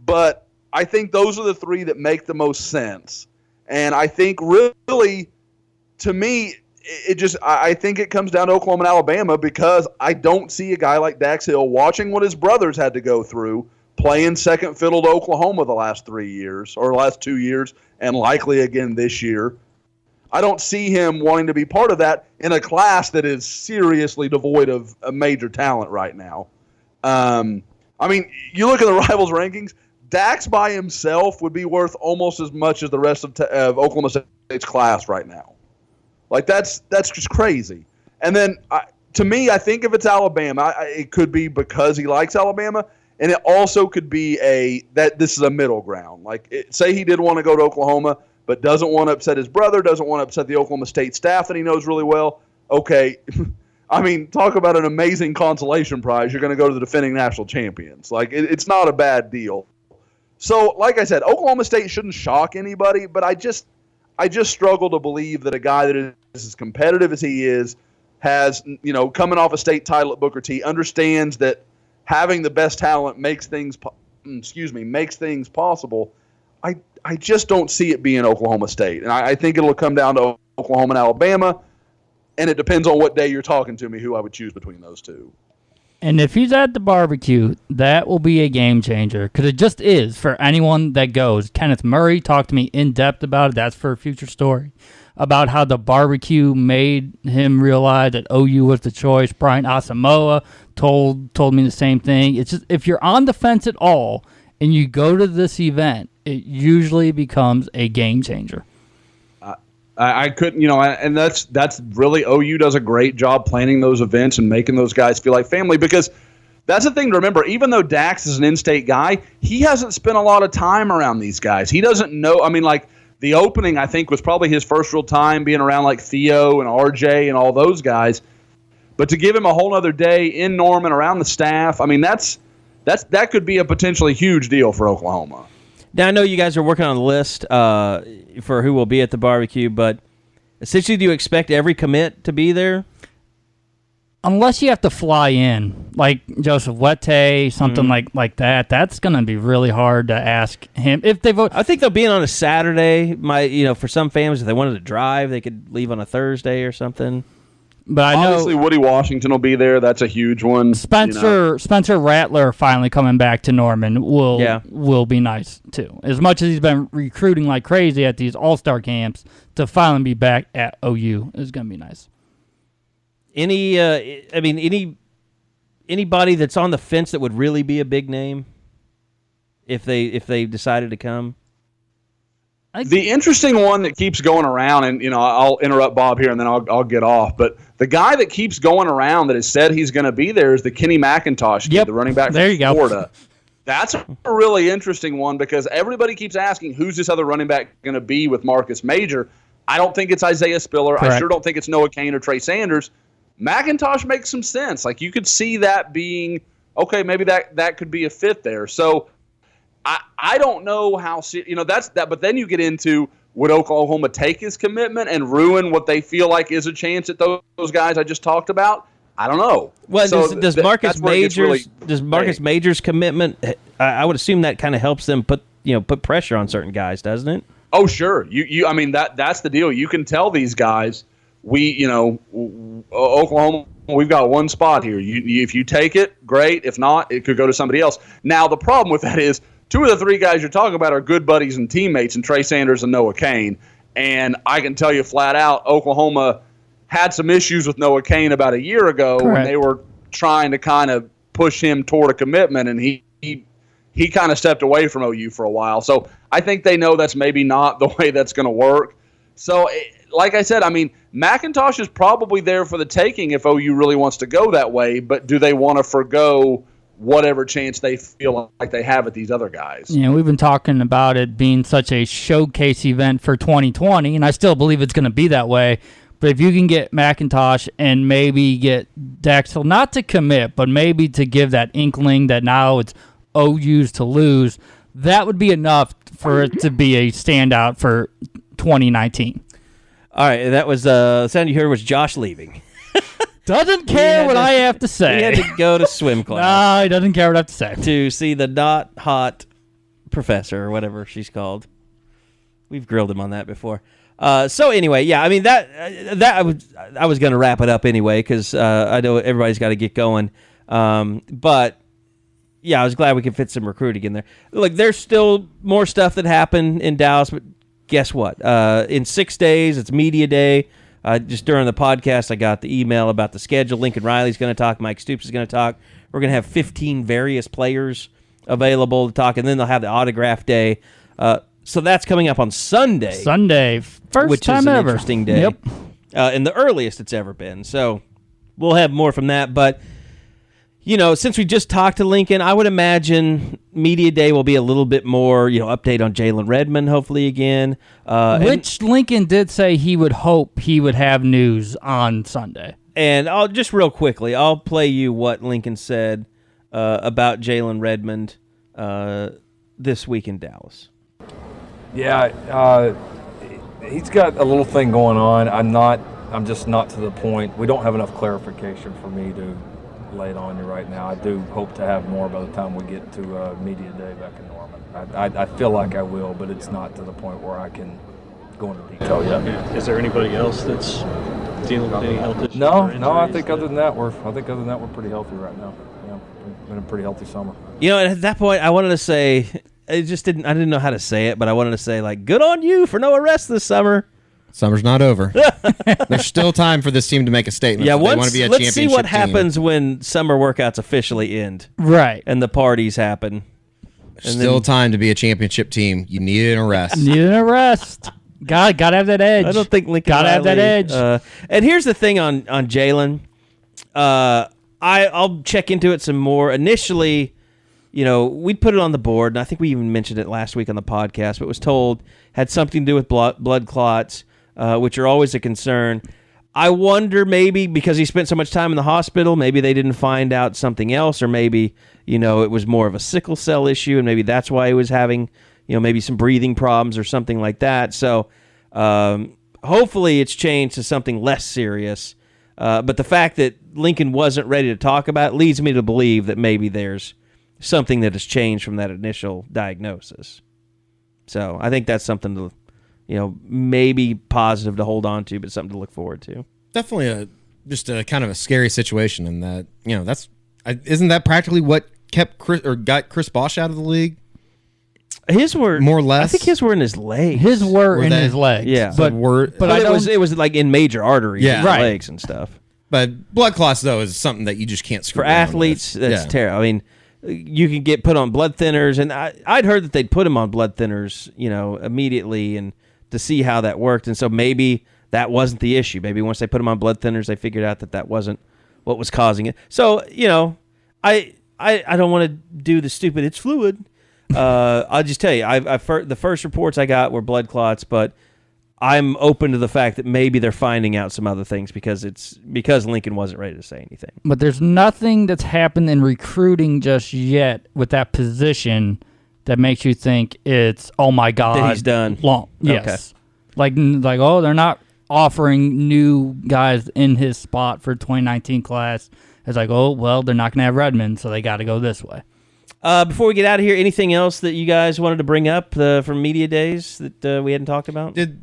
But I think those are the three that make the most sense. And I think really, to me, I think it comes down to Oklahoma and Alabama because I don't see a guy like Dax Hill watching what his brothers had to go through, playing second fiddle to Oklahoma the last 3 years or last 2 years, and likely again this year. I don't see him wanting to be part of that in a class that is seriously devoid of a major talent right now. I mean, you look at the rivals rankings, Dax by himself would be worth almost as much as the rest of Oklahoma State's class right now. That's just crazy. And then, to me, I think if it's Alabama, it could be because he likes Alabama, and it also could be that this is a middle ground. Say he did want to go to Oklahoma, but doesn't want to upset his brother, doesn't want to upset the Oklahoma State staff that he knows really well. Okay, I mean, talk about an amazing consolation prize. You're going to go to the defending national champions. It's not a bad deal. So, like I said, Oklahoma State shouldn't shock anybody, but I just struggle to believe that a guy that is as competitive as he is has, coming off a state title at Booker T, understands that having the best talent makes things possible. I just don't see it being Oklahoma State. And I think it'll come down to Oklahoma and Alabama, and it depends on what day you're talking to me who I would choose between those two. And if he's at the barbecue, that will be a game changer because it just is for anyone that goes. Kenneth Murray talked to me in depth about it. That's for a future story about how the barbecue made him realize that OU was the choice. Brian Asamoah told me the same thing. It's just if you're on the fence at all and you go to this event, it usually becomes a game changer. I couldn't, and that's really OU does a great job planning those events and making those guys feel like family because that's the thing to remember. Even though Dax is an in-state guy, he hasn't spent a lot of time around these guys. He doesn't know. I mean, the opening, I think, was probably his first real time being around Theo and RJ and all those guys. But to give him a whole other day in Norman around the staff, I mean, that could be a potentially huge deal for Oklahoma. Now, I know you guys are working on a list for who will be at the barbecue, but essentially, do you expect every commit to be there? Unless you have to fly in, like Joseph Wette, something like that. That's going to be really hard to ask him. If they vote, I think they'll be in on a Saturday. For some families, if they wanted to drive, they could leave on a Thursday or something. But I know obviously Woody Washington will be there. That's a huge one. Spencer Rattler finally coming back to Norman will be nice too. As much as he's been recruiting like crazy at these all-star camps, to finally be back at OU is going to be nice. Anybody that's on the fence that would really be a big name if they decided to come? The interesting one that keeps going around, and I'll interrupt Bob here, and then I'll get off. But the guy that keeps going around that has said he's going to be there is the Kenny McIntosh kid, the running back from Florida. That's a really interesting one because everybody keeps asking who's this other running back going to be with Marcus Major. I don't think it's Isaiah Spiller. Correct. I sure don't think it's Noah Cain or Trey Sanders. McIntosh makes some sense. You could see that being okay. Maybe that could be a fit there. So. I don't know how that's that. But then you get into, would Oklahoma take his commitment and ruin what they feel like is a chance at those guys I just talked about? I don't know. Well, so does Marcus Majors' commitment? I would assume that kind of helps them put pressure on certain guys, doesn't it? Oh, sure. I mean, that's the deal. You can tell these guys, Oklahoma, we've got one spot here. If you take it, great. If not, it could go to somebody else. Now, the problem with that is 2 of the 3 guys you're talking about are good buddies and teammates, and Trey Sanders and Noah Cain. And I can tell you flat out, Oklahoma had some issues with Noah Cain about a year ago. Correct. When they were trying to kind of push him toward a commitment, and he kind of stepped away from OU for a while. So I think they know that's maybe not the way that's going to work. So, like I said, I mean, McIntosh is probably there for the taking if OU really wants to go that way, but do they want to forgo whatever chance they feel like they have at these other guys? Yeah, we've been talking about it being such a showcase event for 2020, and I still believe it's going to be that way. But if you can get McIntosh and maybe get Dax Hill, not to commit, but maybe to give that inkling that now it's OU's to lose, that would be enough for it to be a standout for 2019. All right, that was the sound you heard was Josh leaving. Doesn't care what I have to say. He had to go to swim class. No, he doesn't care what I have to say. To see the not hot professor or whatever she's called. We've grilled him on that before. So anyway, yeah, I mean I was going to wrap it up anyway because I know everybody's got to get going. But yeah, I was glad we could fit some recruiting in there. Look, there's still more stuff that happened in Dallas, but guess what? In 6 days, it's media day. Just during the podcast, I got the email about the schedule. Lincoln Riley's going to talk. Mike Stoops is going to talk. We're going to have 15 various players available to talk, and then they'll have the autograph day. So that's coming up on Sunday. First which time is an ever. Interesting day. Yep. And the earliest it's ever been. So we'll have more from that. But, since we just talked to Lincoln, I would imagine media day will be a little bit more, update on Jalen Redmond, hopefully again. Which Lincoln did say he would hope he would have news on Sunday. And I'll just real quickly, I'll play you what Lincoln said about Jalen Redmond this week in Dallas. Yeah, he's got a little thing going on. I'm just not to the point. We don't have enough clarification for me to lay it on you right now. I do hope to have more by the time we get to media day back in Norman. I feel like I will, but it's not to the point where I can go into detail yet. Is there anybody else that's dealing with any health issues? No. I think other than that, we're pretty healthy right now. Yeah, it's been a pretty healthy summer. At that point, I wanted to say, I didn't know how to say it, but I wanted to say, good on you for no arrests this summer. Summer's not over. There's still time for this team to make a statement. Yeah, they want to be a let's championship see what team. happens when summer workouts officially end. Right. And the parties happen. There's still time to be a championship team. You need an arrest. Gotta have that edge. I don't think Lincoln gotta have that edge. And here's the thing on Jalen. I'll check into it some more. Initially, we'd put it on the board, and I think we even mentioned it last week on the podcast, but was told had something to do with blood clots, which are always a concern. I wonder maybe because he spent so much time in the hospital, maybe they didn't find out something else, or maybe, it was more of a sickle cell issue, and maybe that's why he was having, maybe some breathing problems or something like that. So hopefully it's changed to something less serious. But the fact that Lincoln wasn't ready to talk about it leads me to believe that maybe there's something that has changed from that initial diagnosis. So I think that's something to, maybe positive to hold on to, but something to look forward to. Definitely just a kind of a scary situation in that, isn't that practically what got Chris Bosh out of the league? His were more or less. I think his were in his legs. His were in his legs. Yeah, but it was like in major arteries, in his legs and stuff. But blood clots though is something that you just can't screw for athletes. That's terrible. I mean, you can get put on blood thinners, and I'd heard that they'd put him on blood thinners, immediately, and to see how that worked. And so maybe that wasn't the issue. Maybe once they put him on blood thinners, they figured out that wasn't what was causing it. So I don't want to do the stupid. It's fluid. I'll just tell you, the first reports I got were blood clots, but I'm open to the fact that maybe they're finding out some other things because Lincoln wasn't ready to say anything. But there's nothing that's happened in recruiting just yet with that position that makes you think it's, oh my God. That he's done. Yes. Like, oh, they're not offering new guys in his spot for 2019 class. It's like, oh, well, they're not going to have Redmond, so they got to go this way. Before we get out of here, anything else that you guys wanted to bring up from media days that we hadn't talked about? Did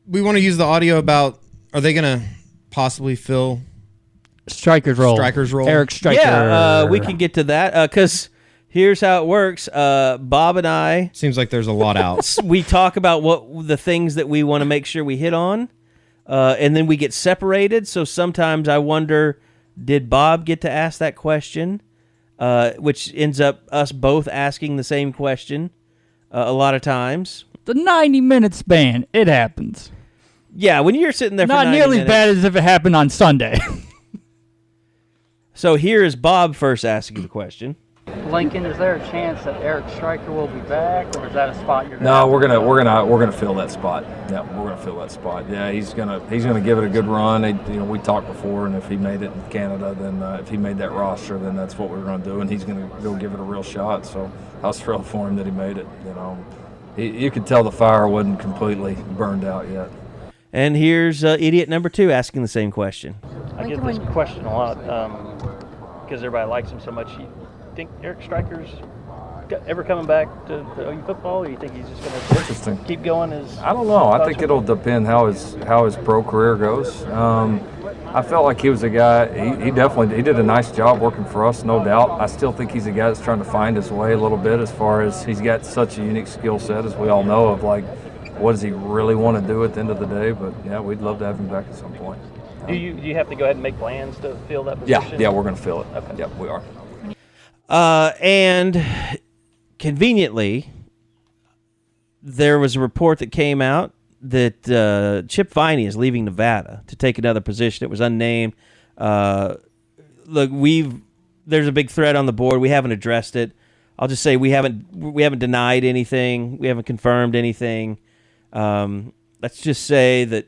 we want to use the audio about, are they going to possibly fill Striker's role? Eric Striker. Yeah, we can get to that because here's how it works. Bob and I. Seems like there's a lot out. We talk about what the things that we want to make sure we hit on, and then we get separated. So sometimes I wonder, did Bob get to ask that question? Which ends up us both asking the same question a lot of times. The 90-minute span, it happens. Yeah, when you're sitting there for 90 Not nearly minutes. as bad as if it happened on Sunday. So here is Bob first asking the question. Lincoln, is there a chance that Eric Striker will be back, or is that a spot you're No, we're gonna fill that spot. Yeah, we're gonna fill that spot. Yeah, he's gonna give it a good run. We talked before, and if he made it in Canada, then if he made that roster, then that's what we're gonna do, and he's gonna go give it a real shot. So I was thrilled for him that he made it. You could tell the fire wasn't completely burned out yet. And here's idiot number 2 asking the same question. I get this question a lot because everybody likes him so much. You think Eric Striker's ever coming back to OU football, or you think he's just going to keep going? I don't know. I think it'll depend how his pro career goes. I felt like he was a guy. He definitely did a nice job working for us, no doubt. I still think he's a guy that's trying to find his way a little bit, as far as he's got such a unique skill set, as we all know, of like, what does he really want to do at the end of the day? But yeah, we'd love to have him back at some point. Do you have to go ahead and make plans to fill that position? Yeah, we're going to fill it. Okay. Yeah, we are. And conveniently, there was a report that came out that Chip Viney is leaving Nevada to take another position. It was unnamed. Look, there's a big thread on the board. We haven't addressed it. I'll just say we haven't denied anything. We haven't confirmed anything. Let's just say that,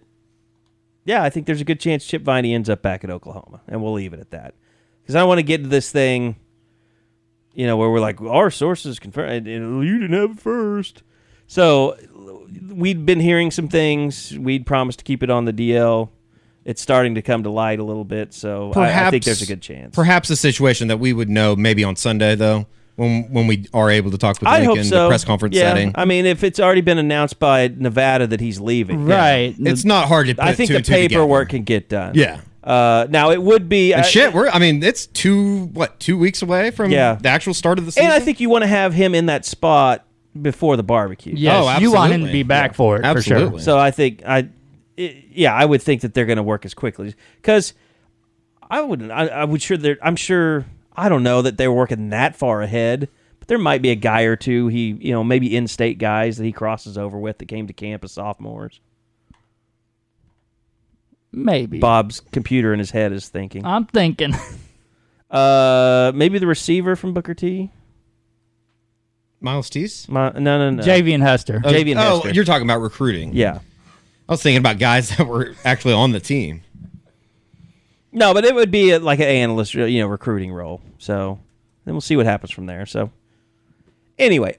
yeah, I think there's a good chance Chip Viney ends up back at Oklahoma, and we'll leave it at that. Because I don't want to get to this thing, where we're like, our sources confirmed, and you didn't have it first. So we'd been hearing some things. We'd promised to keep it on the DL. It's starting to come to light a little bit, so I think there's a good chance. Perhaps a situation that we would know maybe on Sunday, though, when we are able to talk with Lincoln in the press conference setting. I mean, if it's already been announced by Nevada that he's leaving. Right. Yeah. It's not hard to put I think the paperwork can get done. Yeah. Now, it would be... it's 2 weeks away from the actual start of the season? And I think you want to have him in that spot before the barbecue. Yes, you want him to be back for it, absolutely. for sure. So I think... I would think that they're going to work as quickly. Because I'm sure... I don't know that they were working that far ahead, but there might be a guy or two maybe in-state guys that he crosses over with that came to camp as sophomores. Maybe. Bob's computer in his head is thinking. I'm thinking. Maybe the receiver from Booker T. Miles Teese? No. Javian Hester. Javian Hester. You're talking about recruiting. Yeah. I was thinking about guys that were actually on the team. No, but it would be like an analyst, recruiting role. So then we'll see what happens from there. So anyway,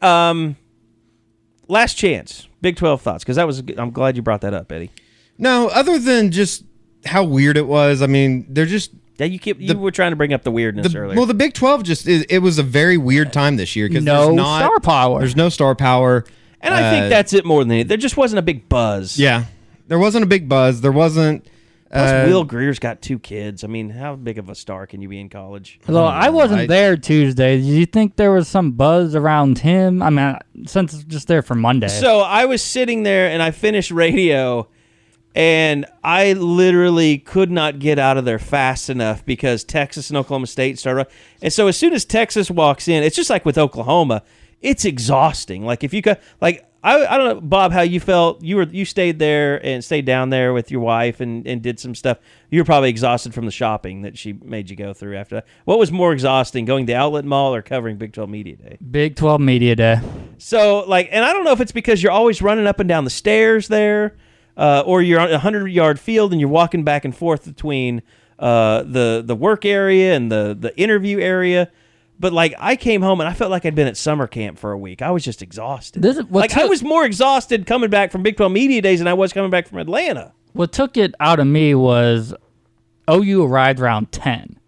last chance, Big 12 thoughts, because I'm glad you brought that up, Eddie. No, other than just how weird it was. I mean, they're just... Yeah, you were trying to bring up the weirdness earlier. Well, the Big 12 it was a very weird time this year because there's no star power. There's no star power. And I think that's it more than anything. There just wasn't a big buzz. Yeah. There wasn't a big buzz. There wasn't... Plus, Will Greer's got 2 kids. I mean, how big of a star can you be in college? Although I wasn't there Tuesday, do you think there was some buzz around him? I mean, since it's just there for Monday. So I was sitting there, and I finished radio, and I literally could not get out of there fast enough because Texas and Oklahoma State started. And so as soon as Texas walks in, it's just like with Oklahoma. It's exhausting. Like if you could, I don't know, Bob, how you felt. You stayed there and stayed down there with your wife and did some stuff. You were probably exhausted from the shopping that she made you go through after that. What was more exhausting, going to the Outlet Mall or covering Big 12 Media Day? Big 12 Media Day. So, and I don't know if it's because you're always running up and down the stairs there, or you're on a 100-yard field and you're walking back and forth between the work area and the interview area. But like I came home and I felt like I'd been at summer camp for a week. I was just exhausted. I was more exhausted coming back from Big 12 Media Days than I was coming back from Atlanta. What took it out of me was OU arrived around 10.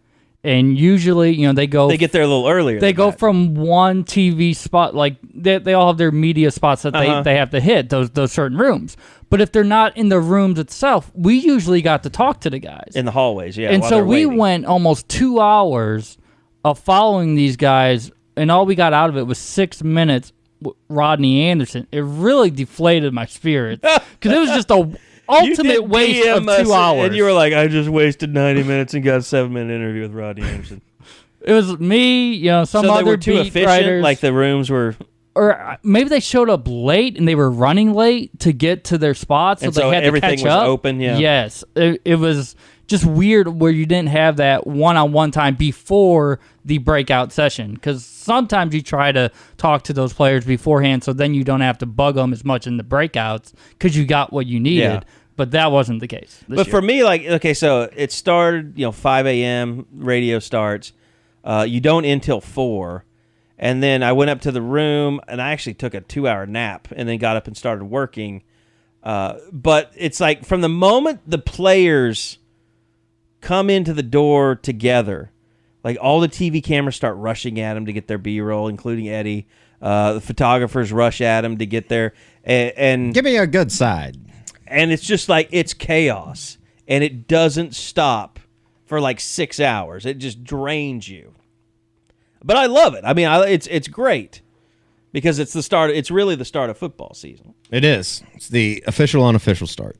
And usually, they get there a little earlier. They go from one TV spot, like they all have their media spots that they have to hit, those certain rooms. But if they're not in the rooms itself, we usually got to talk to the guys. In the hallways, yeah. And so we went almost 2 hours of following these guys, and all we got out of it was 6 minutes with Rodney Anderson. It really deflated my spirits because it was just a ultimate waste of 2 hours. And you were like, I just wasted 90 minutes and got a 7-minute interview with Rodney Anderson. It was me, some so other they were too beat efficient, writers. like the rooms were... Or maybe they showed up late and they were running late to get to their spots, and so they had everything to catch was up. Open, yeah. Yes, it was just weird where you didn't have that one-on-one time before the breakout session, because sometimes you try to talk to those players beforehand, so then you don't have to bug them as much in the breakouts because you got what you needed. Yeah. But that wasn't the case. But for me, so it started, 5 a.m. radio starts. You don't end till 4. And then I went up to the room, and I actually took a 2-hour nap and then got up and started working. But it's like from the moment the players come into the door together, like all the TV cameras start rushing at them to get their B-roll, including Eddie. The photographers rush at them to get there. And give me a good side. And it's just like it's chaos, and it doesn't stop for like 6 hours. It just drains you. But I love it. I mean, it's great because it's the start. It's really the start of football season. It is. It's the official, unofficial start.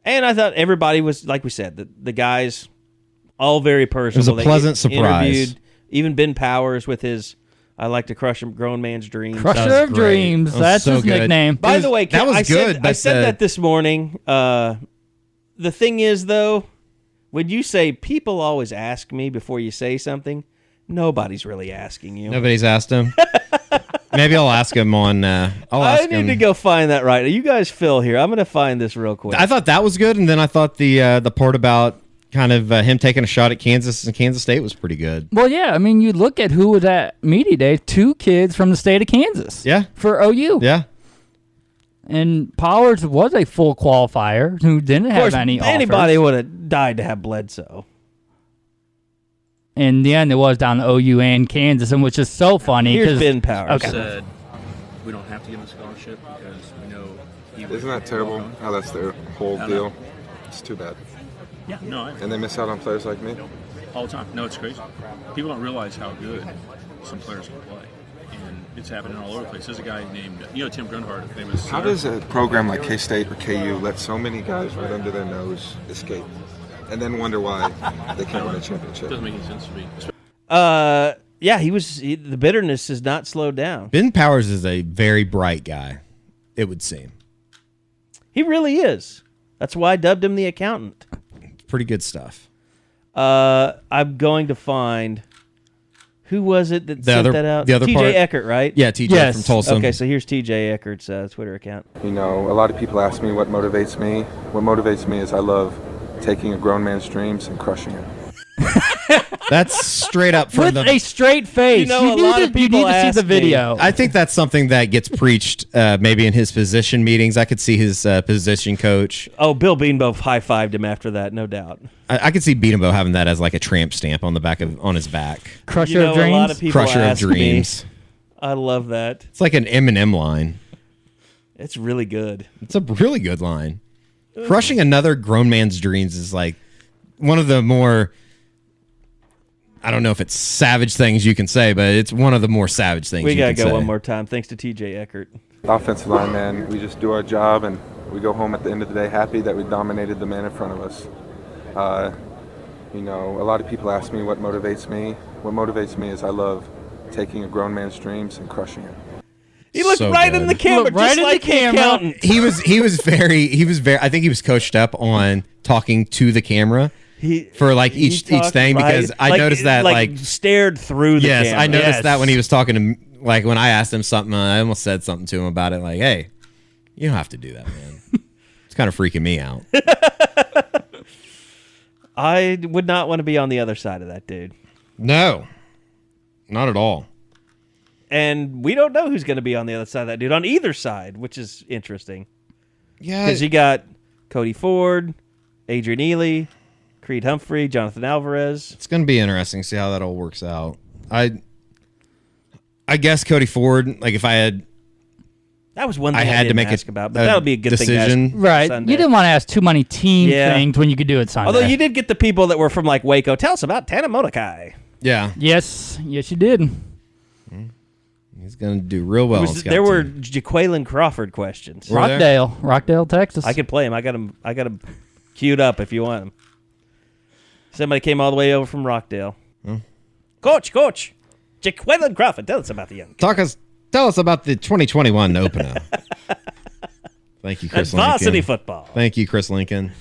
And I thought everybody was, like we said, the guys, all very personal. It was a pleasant surprise. Interviewed, even Ben Powers with his, I like to crush a grown man's dreams. Crusher of Dreams. That's his nickname. By the way, that was good. I said that this morning. The thing is, though, when you say people always ask me before you say something, nobody's really asking you. Nobody's asked him. Maybe I'll ask him on. I need to go find that right now. You guys fill here. I'm going to find this real quick. I thought that was good, and then I thought the part about kind of him taking a shot at Kansas and Kansas State was pretty good. Well, yeah. I mean, you look at who was at Media Day. 2 kids from the state of Kansas. Yeah. For OU. Yeah. And Powers was a full qualifier who didn't have any offers. Anybody would have died to have Bledsoe. In the end, it was down to OU and Kansas, and which is so funny. Here's Ben Powers. Okay. Said we don't have to give him a scholarship because we know he Isn't that terrible how that's their whole deal? It's too bad. Yeah, no. And they miss out on players like me? All the time. No, it's crazy. People don't realize how good some players can play. And it's happening all over the place. There's a guy named, Tim Grunhard, a famous... How does a program like K-State or KU let so many guys right under their nose escape? And then wonder why they can't win a championship. Doesn't make any sense to me. Yeah, the bitterness has not slowed down. Ben Powers is a very bright guy, it would seem. He really is. That's why I dubbed him the accountant. Pretty good stuff. I'm going to find... Who was it that sent that out? The other TJ part? Eckert, right? Yeah, TJ from Tulsa. Okay, so here's TJ Eckert's Twitter account. A lot of people ask me what motivates me. What motivates me is I love taking a grown man's dreams and crushing it. That's straight up from with a straight face. A lot of people you need to see the video. I think that's something that gets preached maybe in his position meetings. I could see his position coach. Oh, Bill Beanbo high-fived him after that, no doubt. I could see Beanbo having that as like a tramp stamp on his back. Crusher of Dreams. A lot of people Crusher ask of Dreams. Me. I love that. It's like an Eminem line. It's really good. It's a really good line. Crushing another grown man's dreams is like one of the more, I don't know if it's savage things you can say, but it's one of the more savage things we you can say. We got to go one more time. Thanks to TJ Eckert. Offensive line, man, we just do our job and we go home at the end of the day happy that we dominated the man in front of us. A lot of people ask me what motivates me. What motivates me is I love taking a grown man's dreams and crushing it. He looked So right good. in the camera, Right just in like the camera. accountant. He was very. I think he was coached up on talking to the camera for like each thing because I noticed that like stared through the camera. Yes, I noticed that when he was talking to like when I asked him something, I almost said something to him about it. Like, hey, you don't have to do that, man. It's kind of freaking me out. I would not want to be on the other side of that dude. No, Not at all. And we don't know who's going to be on the other side of that dude, on either side, which is interesting. Yeah. Because you got Cody Ford, Adrian Ely, Creed Humphrey, Jonathan Alvarez. It's going to be interesting to see how that all works out. I guess Cody Ford, like if I had... That was one thing I had to didn't make ask a about, but that'll be a good decision. thing to ask Right. Sunday. You didn't want to ask too many team things when you could do it Sunday. Although you did get the people that were from like Waco. Tell us about Tana Mordecai. Yeah. Yes, you did. He's going to do real well. There were Jaqueline Crawford questions. Rockdale, Texas. I can play him. I got him queued up if you want him. Somebody came all the way over from Rockdale. Coach, Jaqueline Crawford, tell us about the young. Tell us about the 2021 opener. Thank you, Chris Lincoln. Varsity football. Thank you, Chris Lincoln.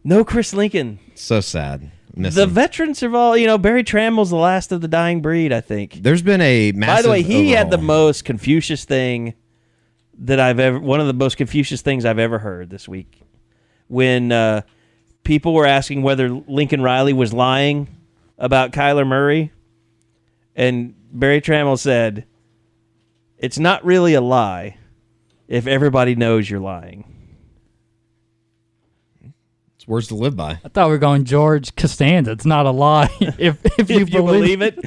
No Chris Lincoln. So sad. Miss The him. veterans are all, Barry Trammell's the last of the dying breed, I think. There's been a massive By the way, he had the overhaul. most Confucius thing one of the most Confucius things I've ever heard this week. When people were asking whether Lincoln Riley was lying about Kyler Murray, and Barry Trammell said, "It's not really a lie if everybody knows you're lying." It's words to live by. I thought we were going George Costanza. It's not a lie if you believe it.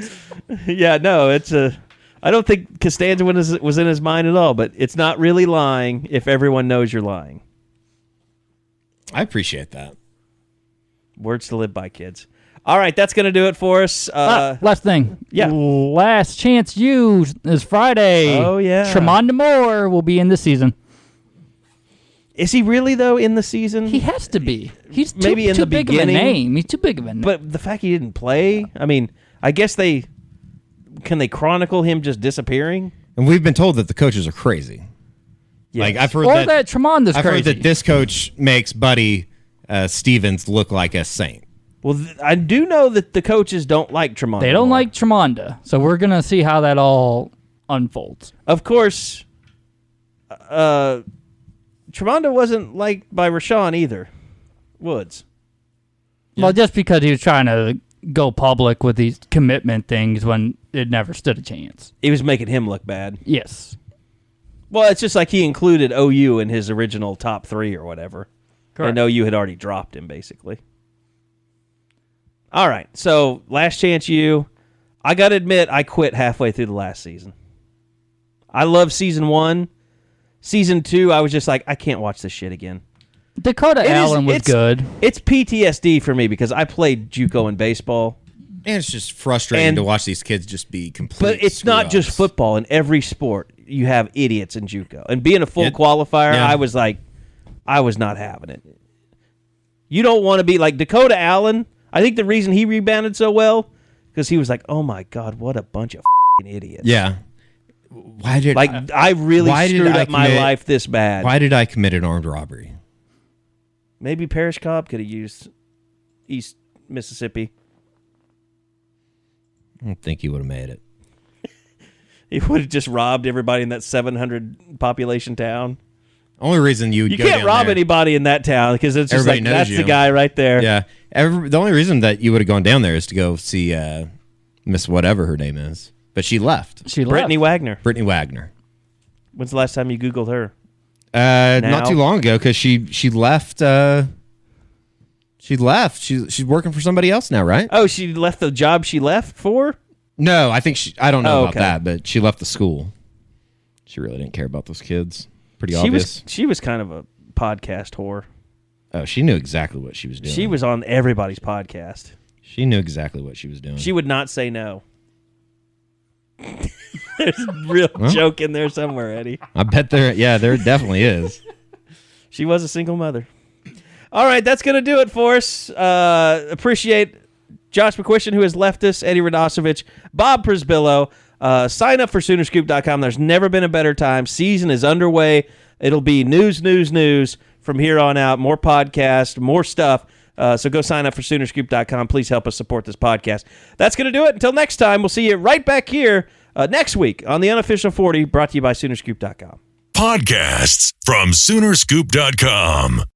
Yeah, no, it's a. I don't think Costanza was in his mind at all, but it's not really lying if everyone knows you're lying. I appreciate that. Words to live by, kids. All right, that's going to do it for us. Last thing. Yeah. Last Chance U is Friday. Oh, yeah. Tramonda Moore will be in the season. Is he really, though, in the season? He has to be. He's maybe in too the big beginning. of a name. He's too big of a name. But the fact he didn't play, I mean, I guess can they chronicle him just disappearing? And we've been told that the coaches are crazy. Yes. Like I've heard or that Tramonda's I've crazy. heard that this coach makes Buddy Stevens look like a saint. Well, I do know that the coaches don't like Tramonda. They don't Moore. like Tramonda. So we're going to see how that all unfolds. Of course, Tramonda wasn't liked by Rashawn either. Woods. Well, just because he was trying to go public with these commitment things when it never stood a chance. He was making him look bad. Yes. Well, it's just like he included OU in his original top 3 or whatever. Correct. And OU had already dropped him, basically. All right, so last chance U. I got to admit, I quit halfway through the last season. I love season 1. Season 2, I was just like, I can't watch this shit again. Dakota Allen was good. It's PTSD for me because I played JUCO in baseball. And it's just frustrating to watch these kids just be complete. But it's not just football. In every sport, you have idiots in JUCO. And being a full qualifier, I was like, I was not having it. You don't want to be like Dakota Allen. I think the reason he rebounded so well because he was like, oh my God, what a bunch of idiots. Yeah. I really screwed up my life this bad. Why did I commit an armed robbery? Maybe Parrish Cobb could have used East Mississippi. I don't think he would have made it. He would have just robbed everybody in that 700 population town. Only reason you can't rob anybody in that town because it's just everybody like knows that's you. the guy right there. Yeah. The only reason that you would have gone down there is to go see Miss whatever her name is. But she left. Brittany Wagner. Brittany Wagner. When's the last time you Googled her? Not too long ago because she left. She left. She's working for somebody else now, right? Oh, she left the job she left for? No, I think I don't know about okay. that, but she left the school. She really didn't care about those kids. Pretty obvious. She was kind of a podcast whore. Oh, she knew exactly what she was doing. She was on everybody's podcast. She knew exactly what she was doing. She would not say no. There's a real joke in there somewhere, Eddie. I bet there definitely is. She was a single mother. All right, that's going to do it for us. Appreciate Josh McQuistion, who has left us, Eddie Radosevich, Bob Prisbillo. Sign up for Soonerscoop.com. There's never been a better time. Season is underway. It'll be news from here on out. More podcasts, more stuff. So go sign up for Soonerscoop.com. Please help us support this podcast. That's going to do it. Until next time, we'll see you right back here next week on the Unofficial 40, brought to you by Soonerscoop.com. Podcasts from Soonerscoop.com.